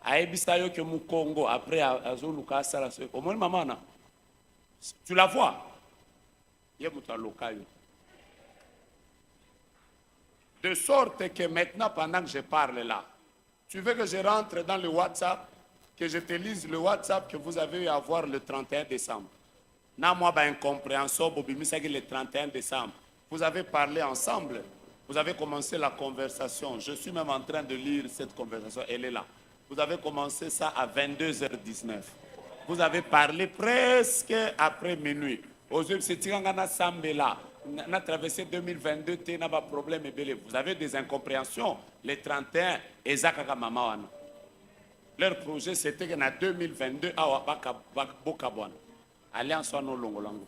Aebisayo que mu Congo après azoluka sala se. Au moins maman na. Tu la vois? Ye muta lokayo. De sorte que maintenant pendant que je parle là, tu veux que je rentre dans le WhatsApp, que je te lise le WhatsApp que vous avez eu à voir le 31 décembre. Na moi ba incompréhension bobimisaki le 31 décembre. Vous avez parlé ensemble. Vous avez commencé la conversation. Je suis même en train de lire cette conversation. Elle est là. Vous avez commencé ça à 22h19. Vous avez parlé presque après minuit. Aujourd'hui, c'est Tirangana Sambela. On a traversé 2022, tu n'as pas de problème. Vous avez des incompréhensions. Les 31, Ezakaka Mamawana. Leur projet, c'était qu'en 2022, à Bokabouane. Alliance Wano Longolango.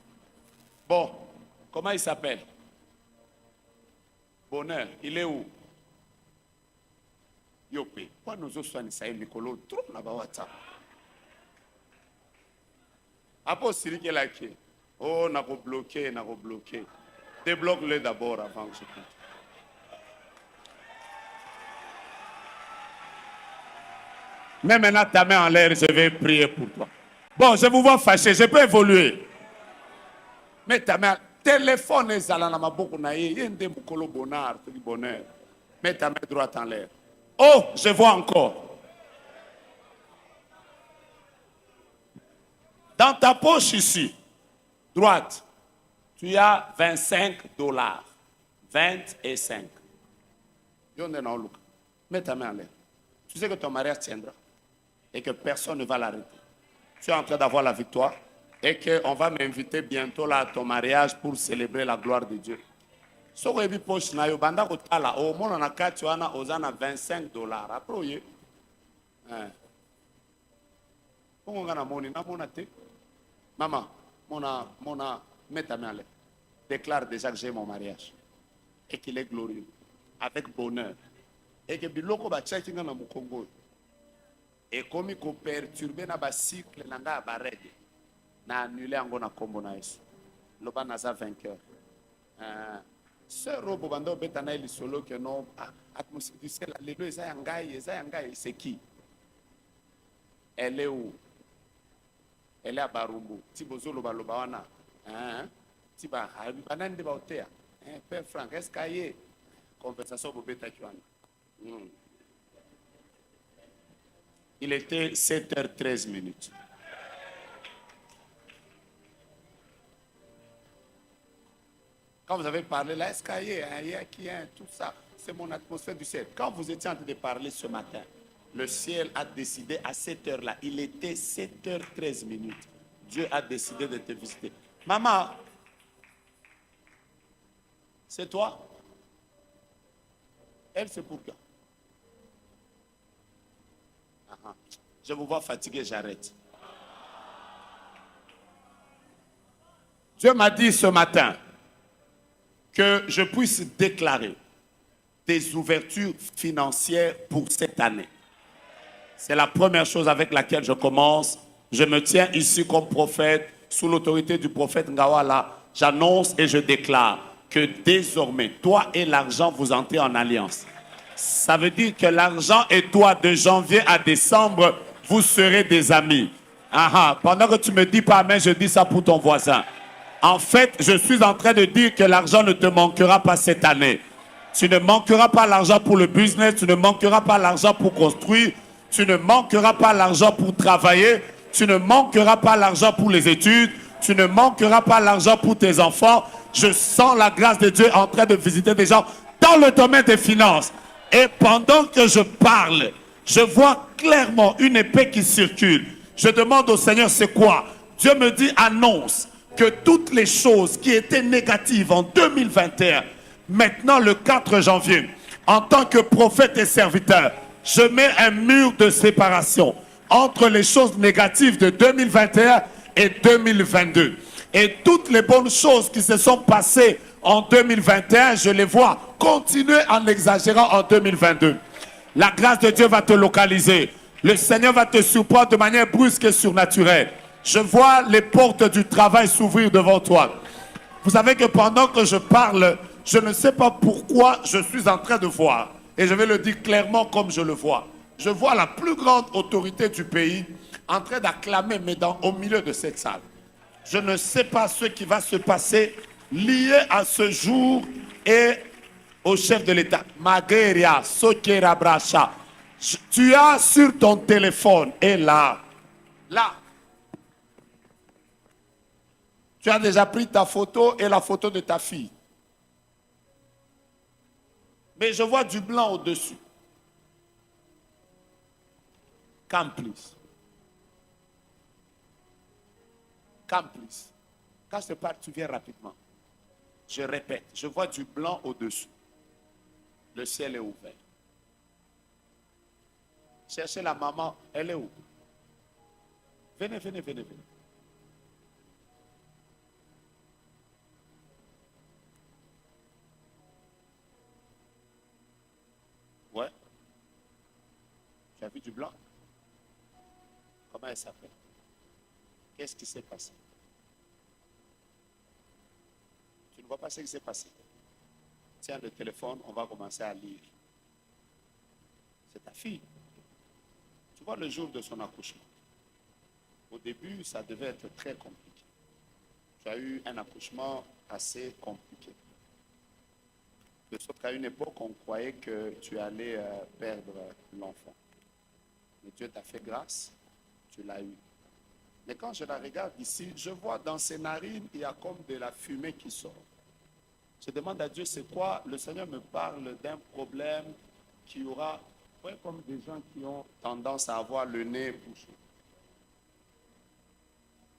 Bon, comment il s'appelle? Bonheur, il est où? Yopé. Pourquoi nous autres sommes ici, Mikolo? Trop n'a WhatsApp. Après, c'est qui est là qui? Oh, n'a pas bloqué, n'a pas bloqué. Débloque-le d'abord avant que je compte. Mais maintenant, ta main en l'air, je vais prier pour toi. Bon, je vous vois fâché, je peux évoluer. Mais ta main, téléphone est à la beaucoup naïe, il y a un mukolo bonheur, bonheur. Mets ta main droite en l'air. Oh, je vois encore. Dans ta poche ici, droite, tu as 25 $. 25. Mets ta main en l'air. Tu sais que ton mariage tiendra et que personne ne va l'arrêter. Tu es en train d'avoir la victoire et qu'on va m'inviter bientôt là à ton mariage pour célébrer la gloire de Dieu. Si vous avez poche na yo banda ko tala au monde na kati wana ozana 25 $. Après oye. Pongo ngana moni na mona te. Maman, mona mets ta main là. Déclare déjà que j'ai mon mariage et qu'il est glorieux avec bonheur et que biloko ba tchaki ngana mu Congo. Et comme il perturber na ba cycle nanga ba règle na annuler ngo na kombo na Yesu. Loba naza vainqueur. Sœur Robo bando betana ili solo que non atmosphère du ciel lelo eza yangai c'est qui? Elle est où? Elle est à Barumbu. Tibozolo baloba wana. Tiba banande ba otea. Père Franck, est-ce qu'il y a conversation bobeta kiwana? Il était 7h13. Quand vous avez parlé là, est-ce qu'il y a qui est tout ça? C'est mon atmosphère du ciel. Quand vous étiez en train de parler ce matin, le ciel a décidé à 7h là. Il était 7h13. Dieu a décidé de te visiter. Maman, c'est toi? Elle, c'est pour toi. Je vous vois fatigué, j'arrête. Dieu m'a dit ce matin que je puisse déclarer des ouvertures financières pour cette année. C'est la première chose avec laquelle je commence. Je me tiens ici comme prophète, sous l'autorité du prophète Ngawala. J'annonce et je déclare que désormais, toi et l'argent, vous entrez en alliance. Ça veut dire que l'argent et toi, de janvier à décembre, vous serez des amis. Pendant que tu me dis pas amen, je dis ça pour ton voisin. En fait, je suis en train de dire que l'argent ne te manquera pas cette année. Tu ne manqueras pas l'argent pour le business, tu ne manqueras pas l'argent pour construire, tu ne manqueras pas l'argent pour travailler, tu ne manqueras pas l'argent pour les études, tu ne manqueras pas l'argent pour tes enfants. Je sens la grâce de Dieu en train de visiter des gens dans le domaine des finances. Et pendant que je parle, je vois clairement une épée qui circule. Je demande au Seigneur, c'est quoi? Dieu me dit, annonce que toutes les choses qui étaient négatives en 2021, maintenant le 4 janvier, en tant que prophète et serviteur, je mets un mur de séparation entre les choses négatives de 2021 et 2022. Et toutes les bonnes choses qui se sont passées en 2021, je les vois continuer en exagérant en 2022. La grâce de Dieu va te localiser. Le Seigneur va te surprendre de manière brusque et surnaturelle. Je vois les portes du travail s'ouvrir devant toi. Vous savez que pendant que je parle, je ne sais pas pourquoi je suis en train de voir. Et je vais le dire clairement comme je le vois. Je vois la plus grande autorité du pays en train d'acclamer, mais au milieu de cette salle. Je ne sais pas ce qui va se passer lié à ce jour et au chef de l'État. Mageria, Sokera Bracha. Tu as sur ton téléphone, et là, tu as déjà pris ta photo et la photo de ta fille. Mais je vois du blanc au-dessus. Come please. Come please. Quand je te parle, tu viens rapidement. Je répète, je vois du blanc au-dessus. Le ciel est ouvert. Cherchez la maman, elle est où? Venez, venez, venez, venez. Ouais. Tu as vu du blanc? Comment elle s'appelle? Qu'est-ce qui s'est passé? Tu ne vois pas ce qui s'est passé? Tiens le téléphone, on va commencer à lire. C'est ta fille. Tu vois le jour de son accouchement. Au début, ça devait être très compliqué. Tu as eu un accouchement assez compliqué. De sorte qu'à une époque, on croyait que tu allais perdre l'enfant. Mais Dieu t'a fait grâce, tu l'as eu. Mais quand je la regarde ici, je vois dans ses narines, il y a comme de la fumée qui sort. Je demande à Dieu, c'est quoi? Le Seigneur me parle d'un problème qui aura, ouais, comme des gens qui ont tendance à avoir le nez bouché.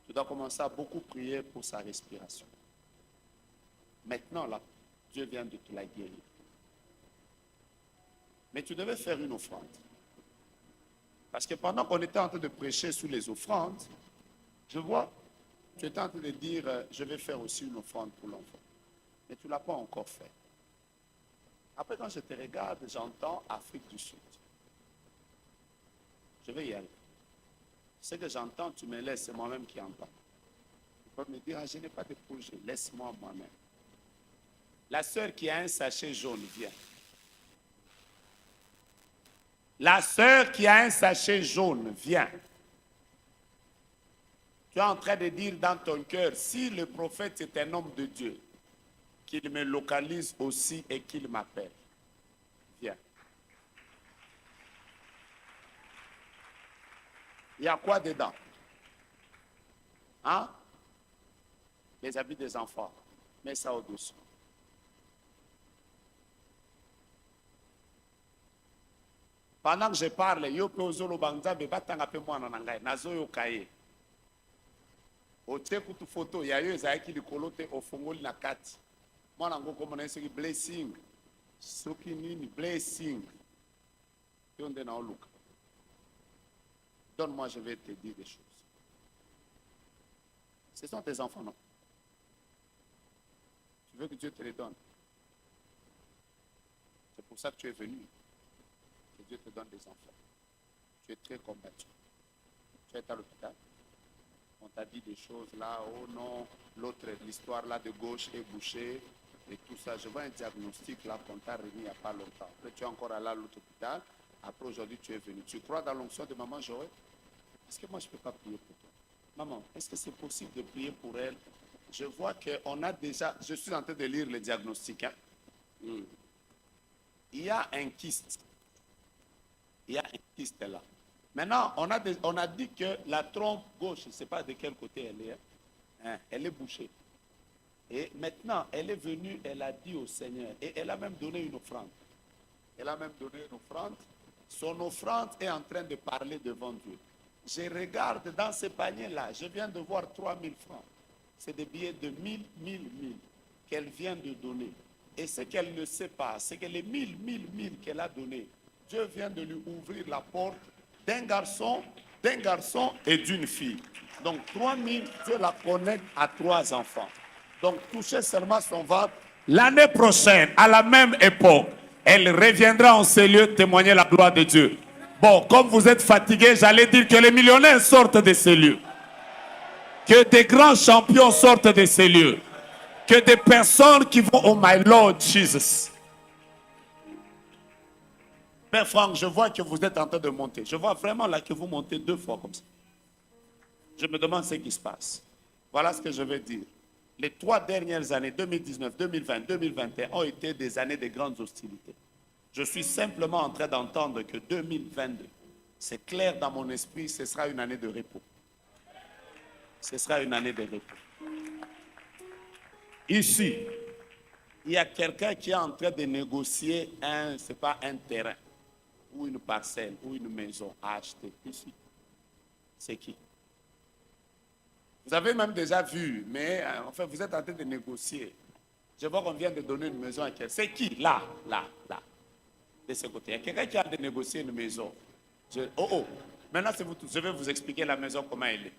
Tu dois commencer à beaucoup prier pour sa respiration. Maintenant, là, Dieu vient de te la guérir. Mais tu devais faire une offrande. Parce que pendant qu'on était en train de prêcher sur les offrandes, je vois, tu étais en train de dire, je vais faire aussi une offrande pour l'enfant. Mais tu ne l'as pas encore fait. Après, quand je te regarde, j'entends Afrique du Sud. Je vais y aller. Ce que j'entends, tu me laisses, c'est moi-même qui entends. Tu peux me dire, ah, je n'ai pas de projet, laisse-moi moi-même. La sœur qui a un sachet jaune, viens. La sœur qui a un sachet jaune, viens. Tu es en train de dire dans ton cœur, si le prophète est un homme de Dieu, qu'il me localise aussi et qu'il m'appelle. Viens. Il y a quoi dedans? Hein? Les habits des enfants. Mets ça au-dessus. Pendant que je parle, yo pe ozolo banzabe batanga pe mwana na ngai nazo yo kaye. Otie kutu photo ya yo ezaki likolo te ofongoli na kati. Mwana ngo komona esiki blessing. Soki nini blessing. Yo nde na oluka. Donne-moi, je vais te dire des choses. Ce sont tes enfants, non? Tu veux que Dieu te les donne. C'est pour ça que tu es venu. Que Dieu te donne des enfants. Tu es très combattu. Tu es à l'hôpital. On t'a dit des choses là, oh non, l'autre, l'histoire là de gauche est bouchée et tout ça. Je vois un diagnostic là qu'on t'a remis il n'y a pas longtemps. Après, tu es encore allé à l'autre hôpital. Après, aujourd'hui, tu es venu. Tu crois dans l'onction de maman Joël? Est-ce que moi, je ne peux pas prier pour toi? Maman, est-ce que c'est possible de prier pour elle? Je vois qu'on a déjà... Je suis en train de lire le diagnostic. Hein? Il y a un kyste. Il y a un kyste là. Maintenant, on a dit que la trompe gauche, je ne sais pas de quel côté elle est. Hein, elle est bouchée. Et maintenant, elle est venue, elle a dit au Seigneur. Et elle a même donné une offrande. Elle a même donné une offrande. Son offrande est en train de parler devant Dieu. Je regarde dans ce panier-là, je viens de voir 3000 francs. C'est des billets de 1000 qu'elle vient de donner. Et ce qu'elle ne sait pas, c'est que les 1000 qu'elle a donnés, Dieu vient de lui ouvrir la porte d'un garçon et d'une fille. Donc 3000, Dieu la connecte à 3 enfants. Donc touchez seulement son ventre. L'année prochaine, à la même époque, elle reviendra en ces lieux témoigner la gloire de Dieu. Bon, comme vous êtes fatigué, j'allais dire que les millionnaires sortent de ces lieux. Que des grands champions sortent de ces lieux. Que des personnes qui vont, oh my Lord Jesus. Père Franck, je vois que vous êtes en train de monter. Je vois vraiment là que vous montez 2 fois comme ça. Je me demande ce qui se passe. Voilà ce que je veux dire. Les 3 dernières années, 2019, 2020, 2021, ont été des années de grandes hostilités. Je suis simplement en train d'entendre que 2022, c'est clair dans mon esprit, ce sera une année de repos. Ce sera une année de repos. Ici, il y a quelqu'un qui est en train de négocier c'est pas un terrain, ou une parcelle, ou une maison à acheter. Ici, c'est qui? Vous avez même déjà vu, mais enfin, vous êtes en train de négocier. Je vois qu'on vient de donner une maison à quelqu'un. C'est qui? Là, de ce côté. Il y a quelqu'un qui a de négocier une maison. Oh, maintenant c'est vous tous. Je vais vous expliquer la maison, comment elle est.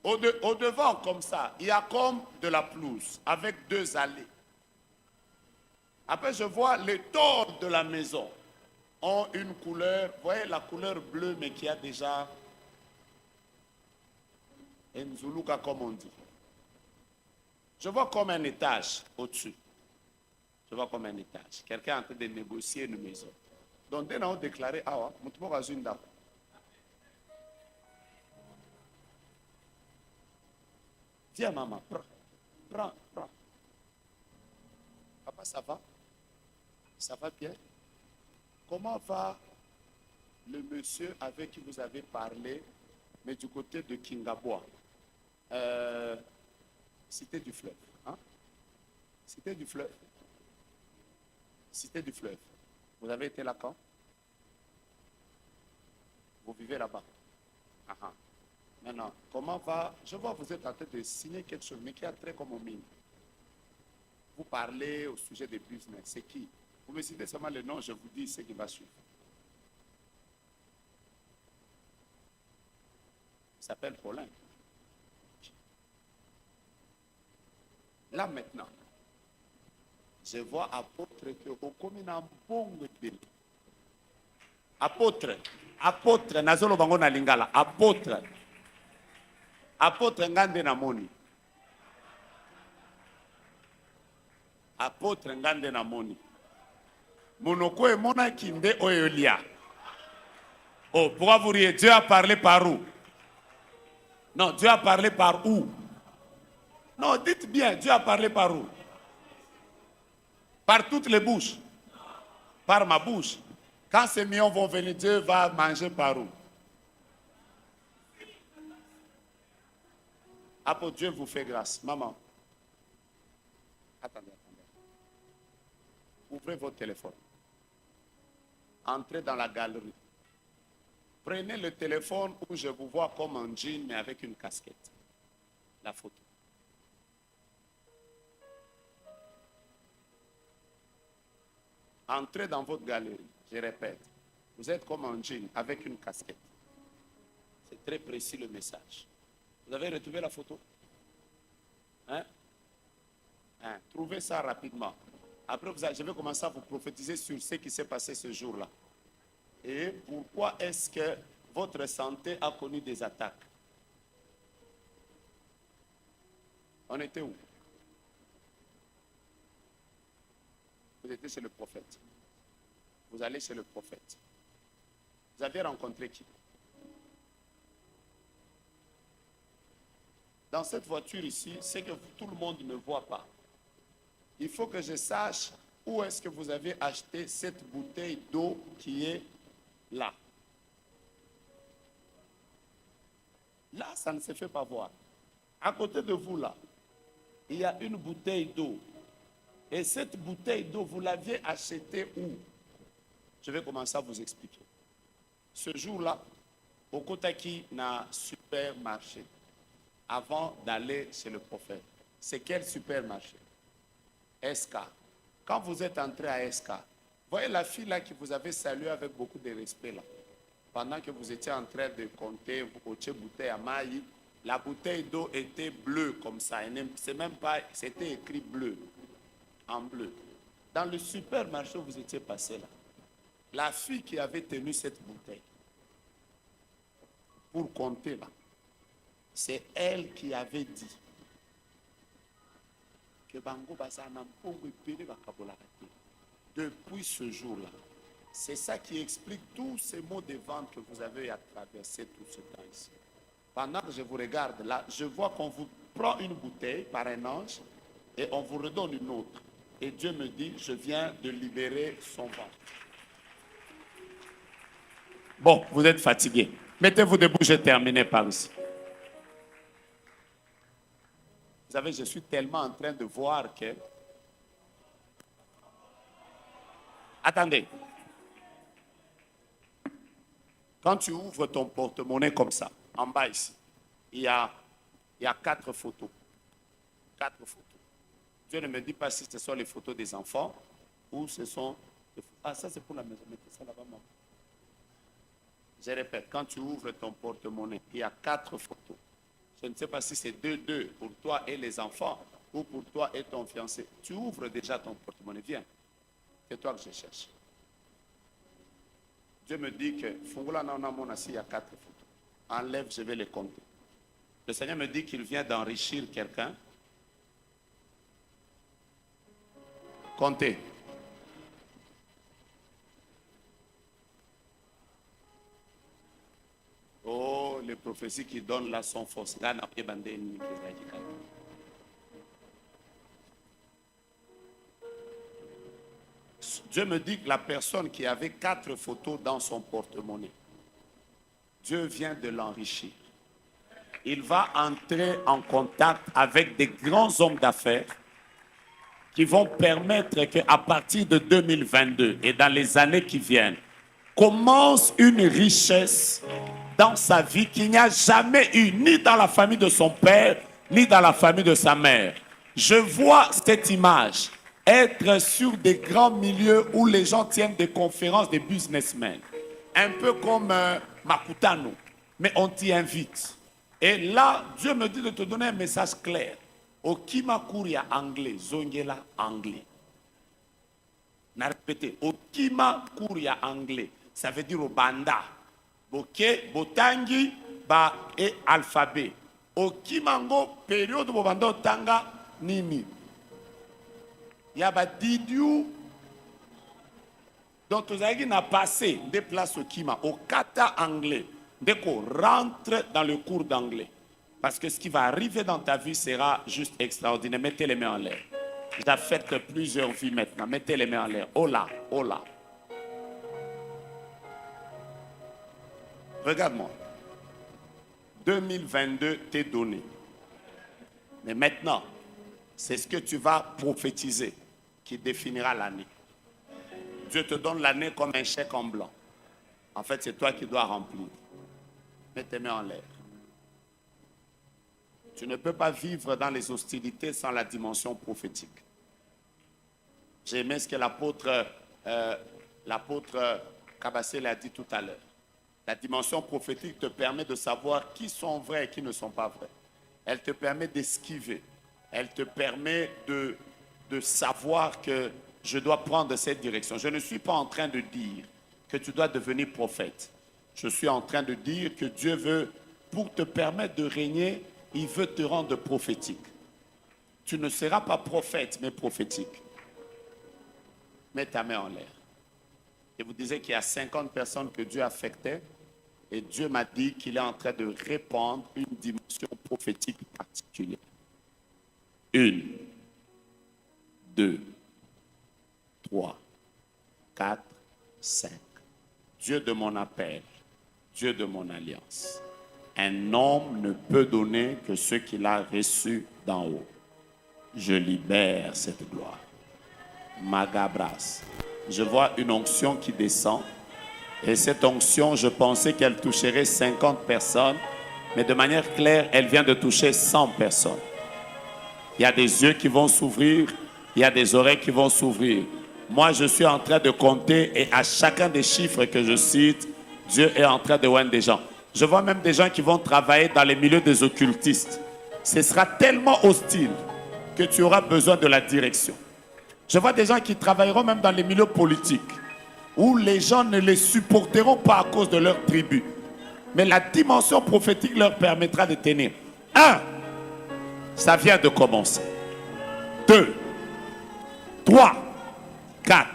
Au devant, comme ça, il y a comme de la pelouse avec 2 allées. Après, je vois les toits de la maison ont une couleur, vous voyez la couleur bleue, mais qui a déjà un zuluka, comme on dit. Je vois comme un étage au-dessus. Je vois comme un étage. Quelqu'un est en train de négocier une maison. Donc, dès qu'on a déclaré, ah, viens, maman, prends. Papa, ça va? Ça va bien? Comment va le monsieur avec qui vous avez parlé, mais du côté de Kingaboa? Cité du fleuve. Hein? Cité du fleuve. Cité du fleuve. Vous avez été là quand? Vous vivez là-bas. Maintenant, comment va? Je vois que vous êtes en train de signer quelque chose, mais qui a trait comme au mine. Vous parlez au sujet des business. C'est qui? Vous me citez seulement le nom, je vous dis ce qui va suivre. Il s'appelle Paulin. Là maintenant, je vois apôtre que au commun en bon apôtre nazolo bango na lingala apôtre ngande na moni apôtre ngande na moni monoko emona kinde oyolia. Oh, pourquoi vous riez? Dieu a parlé par où? Non, Dieu a parlé par où? Non, dites bien, Dieu a parlé par où? Par toutes les bouches. Par ma bouche. Quand ces millions vont venir, Dieu va manger par où? Après, Dieu vous fait grâce. Maman. Attendez. Ouvrez votre téléphone. Entrez dans la galerie. Prenez le téléphone où je vous vois comme un jean, mais avec une casquette. La photo. Entrez dans votre galerie. Je répète. Vous êtes comme un jean avec une casquette. C'est très précis le message. Vous avez retrouvé la photo? Trouvez ça rapidement. Après, je vais commencer à vous prophétiser sur ce qui s'est passé ce jour-là. Et pourquoi est-ce que votre santé a connu des attaques? On était où? Vous étiez chez le prophète. Vous allez chez le prophète. Vous avez rencontré qui? Dans cette voiture ici, c'est que tout le monde ne voit pas. Il faut que je sache où est-ce que vous avez acheté cette bouteille d'eau qui est là. Là, ça ne se fait pas voir. À côté de vous, là, il y a une bouteille d'eau. Et cette bouteille d'eau, vous l'aviez achetée où? Je vais commencer à vous expliquer. Ce jour-là, au Kotaki, n'a supermarché. Avant d'aller chez le prophète. C'est quel supermarché? SK. Quand vous êtes entré à SK, voyez la fille là qui vous avait salué avec beaucoup de respect là. Pendant que vous étiez en train de compter votre bouteille à Maï, la bouteille d'eau était bleue comme ça. C'est même pas, c'était écrit bleu, en bleu. Dans le supermarché où vous étiez passé là, La fille qui avait tenu cette bouteille, pour compter là, c'est elle qui avait dit que Bango Bazana Mpongo Pele Bakabola. Depuis ce jour-là, c'est ça qui explique tous ces mots de vente que vous avez à traverser tout ce temps ici. Pendant que je vous regarde là, je vois qu'on vous prend une bouteille par un ange et on vous redonne une autre. Et Dieu me dit, je viens de libérer son ventre. Bon, vous êtes fatigué. Mettez-vous debout, j'ai terminé par ici. Vous savez, je suis tellement en train de voir que... Attendez. Quand tu ouvres ton porte-monnaie comme ça, en bas ici, il y a 4 photos. 4 photos. Dieu ne me dit pas si ce sont les photos des enfants ou ce sont... Ah, ça c'est pour la maison. Mettez ça là-bas, maman. Je répète, quand tu ouvres ton porte-monnaie, il y a 4 photos. Je ne sais pas si c'est 2 pour toi et les enfants ou pour toi et ton fiancé. Tu ouvres déjà ton porte-monnaie. Viens. C'est toi que je cherche. Dieu me dit que Fungula Naonamon assis, il y a 4 photos. Enlève, je vais les compter. Le Seigneur me dit qu'il vient d'enrichir quelqu'un. Comptez. Oh, les prophéties qui donnent là sont fausses. Dieu me dit que la personne qui avait 4 photos dans son porte-monnaie, Dieu vient de l'enrichir. Il va entrer en contact avec des grands hommes d'affaires qui vont permettre qu'à partir de 2022 et dans les années qui viennent, commence une richesse dans sa vie qu'il n'y a jamais eu, ni dans la famille de son père, ni dans la famille de sa mère. Je vois cette image être sur des grands milieux où les gens tiennent des conférences des businessmen. Un peu comme Makutano. Mais on t'y invite. Et là, Dieu me dit de te donner un message clair. Okima Kuria anglais, Zongela anglais. Na répété, Okima Kuria anglais. Ça veut dire au banda. Boke, botangi, ba et alphabet. Okimango, période où banda tanga nini. Yaba didiou. Donc, vous avez passé des places au Kima, au kata anglais, dès qu'on rentre dans le cours d'anglais. Parce que ce qui va arriver dans ta vie sera juste extraordinaire. Mettez les mains en l'air. Tu as fait plusieurs vies maintenant. Mettez les mains en l'air. Hola, hola. Regarde-moi. 2022 t'est donné. Mais maintenant, c'est ce que tu vas prophétiser qui définira l'année. Dieu te donne l'année comme un chèque en blanc. En fait, c'est toi qui dois remplir. Mets tes mains en l'air. Tu ne peux pas vivre dans les hostilités sans la dimension prophétique. J'ai aimé ce que l'apôtre Kabassé l'a dit tout à l'heure. La dimension prophétique te permet de savoir qui sont vrais et qui ne sont pas vrais. Elle te permet d'esquiver. Elle te permet de savoir que je dois prendre cette direction. Je ne suis pas en train de dire que tu dois devenir prophète. Je suis en train de dire que Dieu veut, pour te permettre de régner, il veut te rendre prophétique. Tu ne seras pas prophète, mais prophétique. Mets ta main en l'air. Et vous disiez qu'il y a 50 personnes que Dieu affectait. Et Dieu m'a dit qu'il est en train de répandre une dimension prophétique particulière. 1, 2, 3, 4, 5. Dieu de mon appel, Dieu de mon alliance. Un homme ne peut donner que ce qu'il a reçu d'en haut. Je libère cette gloire. Magabras. Je vois une onction qui descend. Et cette onction, je pensais qu'elle toucherait 50 personnes. Mais de manière claire, elle vient de toucher 100 personnes. Il y a des yeux qui vont s'ouvrir. Il y a des oreilles qui vont s'ouvrir. Moi, je suis en train de compter et à chacun des chiffres que je cite, Dieu est en train de voir des gens. Je vois même des gens qui vont travailler dans les milieux des occultistes. Ce sera tellement hostile que tu auras besoin de la direction. Je vois des gens qui travailleront même dans les milieux politiques, où les gens ne les supporteront pas à cause de leur tribu. Mais la dimension prophétique leur permettra de tenir. 1, ça vient de commencer. 2, 3, 4.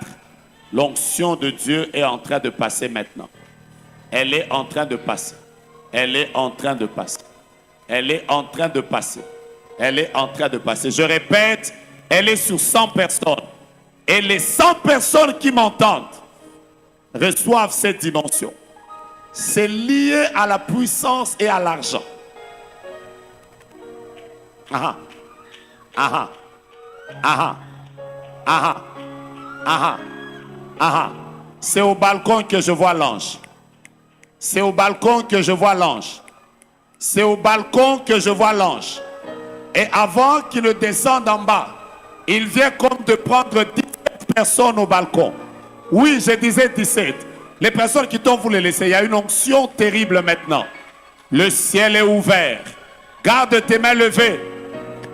L'onction de Dieu est en train de passer maintenant. Elle est en train de passer. Elle est en train de passer. Elle est en train de passer. Elle est en train de passer. Je répète, elle est sur 100 personnes. Et les 100 personnes qui m'entendent reçoivent cette dimension. C'est lié à la puissance et à l'argent. Ah ah. Ah ah. Ah ah. C'est au balcon que je vois l'ange. C'est au balcon que je vois l'ange. C'est au balcon que je vois l'ange. Et avant qu'il ne descende en bas, il vient comme de prendre 17 personnes au balcon. Oui, je disais 17. Les personnes qui t'ont voulu laisser, il y a une onction terrible maintenant. Le ciel est ouvert. Garde tes mains levées.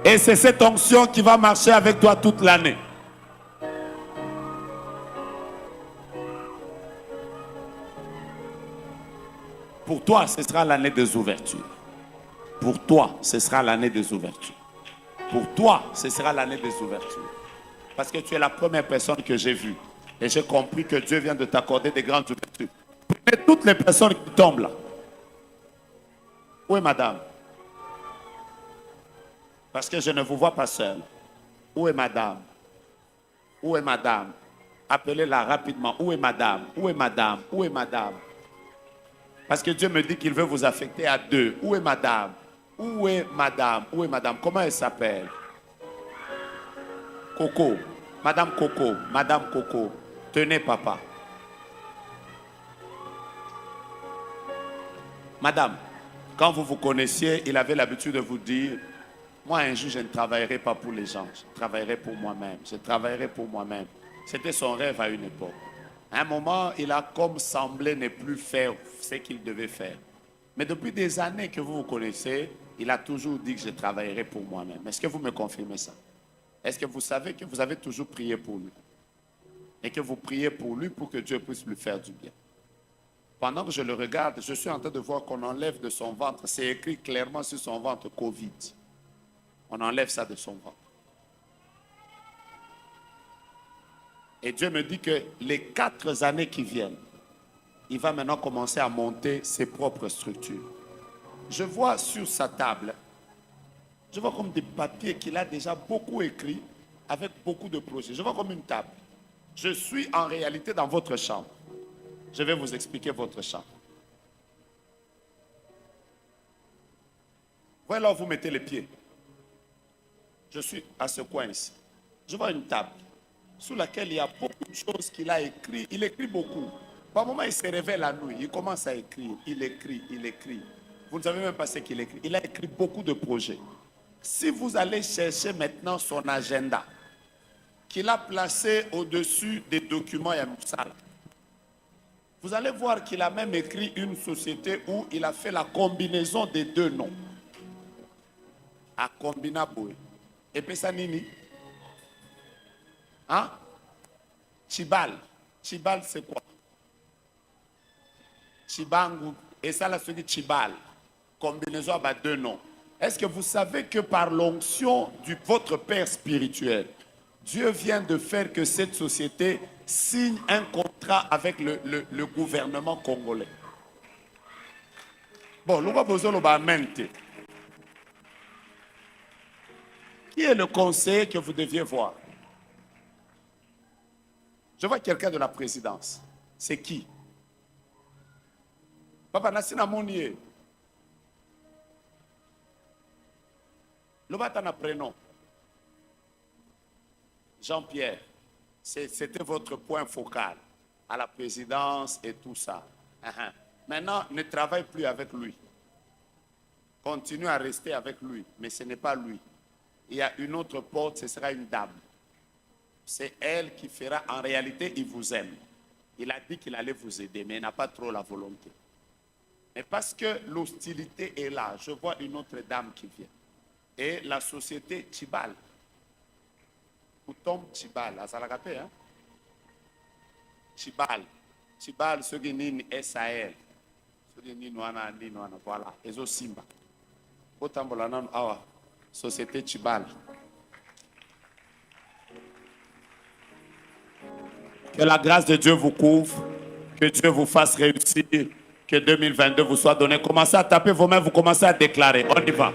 Et c'est cette onction qui va marcher avec toi toute l'année. Pour toi, ce sera l'année des ouvertures. Pour toi, ce sera l'année des ouvertures. Pour toi, ce sera l'année des ouvertures. Parce que tu es la première personne que j'ai vue. Et j'ai compris que Dieu vient de t'accorder des grandes ouvertures. Prenez toutes les personnes qui tombent là. Où est madame? Parce que je ne vous vois pas seul. Où est madame? Où est madame? Appelez-la rapidement. Où est madame? Où est madame? Où est madame? Parce que Dieu me dit qu'il veut vous affecter à 2. Où est madame? Où est madame? Où est madame? Comment elle s'appelle? Coco. Madame Coco. Madame Coco. Tenez, papa. Madame, quand vous vous connaissiez, il avait l'habitude de vous dire, moi un jour je ne travaillerai pas pour les gens, je travaillerai pour moi-même, je travaillerai pour moi-même. C'était son rêve à une époque. À un moment, il a comme semblé ne plus faire ce qu'il devait faire. Mais depuis des années que vous vous connaissez, il a toujours dit que je travaillerai pour moi-même. Est-ce que vous me confirmez ça? Est-ce que vous savez que vous avez toujours prié pour lui? Et que vous priez pour lui pour que Dieu puisse lui faire du bien? Pendant que je le regarde, je suis en train de voir qu'on enlève de son ventre, c'est écrit clairement sur son ventre, Covid. On enlève ça de son ventre. Et Dieu me dit que les 4 années qui viennent, il va maintenant commencer à monter ses propres structures. Je vois sur sa table, je vois comme des papiers qu'il a déjà beaucoup écrits avec beaucoup de projets. Je vois comme une table. Je suis en réalité dans votre chambre. Je vais vous expliquer votre chambre. Voilà là où vous mettez les pieds. Je suis à ce coin ici. Je vois une table sur laquelle il y a beaucoup de choses qu'il a écrit. Il écrit beaucoup. Par moment, il se réveille la nuit. Il commence à écrire. Il écrit, il écrit. Vous ne savez même pas ce qu'il écrit. Il a écrit beaucoup de projets. Si vous allez chercher maintenant son agenda, qu'il a placé au-dessus des documents Yamoussala, vous allez voir qu'il a même écrit une société où il a fait la combinaison des 2 noms. A combina boy. Et puis ça nini? Hein? Chibal. Chibal c'est quoi? Chibangu. Et ça là, c'est Chibal. Combinaison avec 2 noms. Est-ce que vous savez que par l'onction de votre père spirituel, Dieu vient de faire que cette société signe un contrat avec le gouvernement congolais? Bon, nous avons mente. Qui est le conseiller que vous deviez voir? Je vois quelqu'un de la présidence. C'est qui? Papa Nassina Mounier. Le batana prénom. Jean-Pierre. C'était votre point focal à la présidence et tout ça. Maintenant, ne travaille plus avec lui. Continue à rester avec lui, mais ce n'est pas lui. Il y a une autre porte, ce sera une dame. C'est elle qui fera, en réalité, il vous aime. Il a dit qu'il allait vous aider, mais il n'a pas trop la volonté. Mais parce que l'hostilité est là, je vois une autre dame qui vient. Et la société Chibal. Où tombe Chibal, à Salagapé, hein? Chibal. Chibal, ce qui est Sahel. Ce qui est voilà. Ezo Simba. Otambola nan awa. Société Chibal. Que la grâce de Dieu vous couvre. Que Dieu vous fasse réussir. Que 2022 vous soit donné. Commencez à taper vos mains, vous commencez à déclarer. On y va.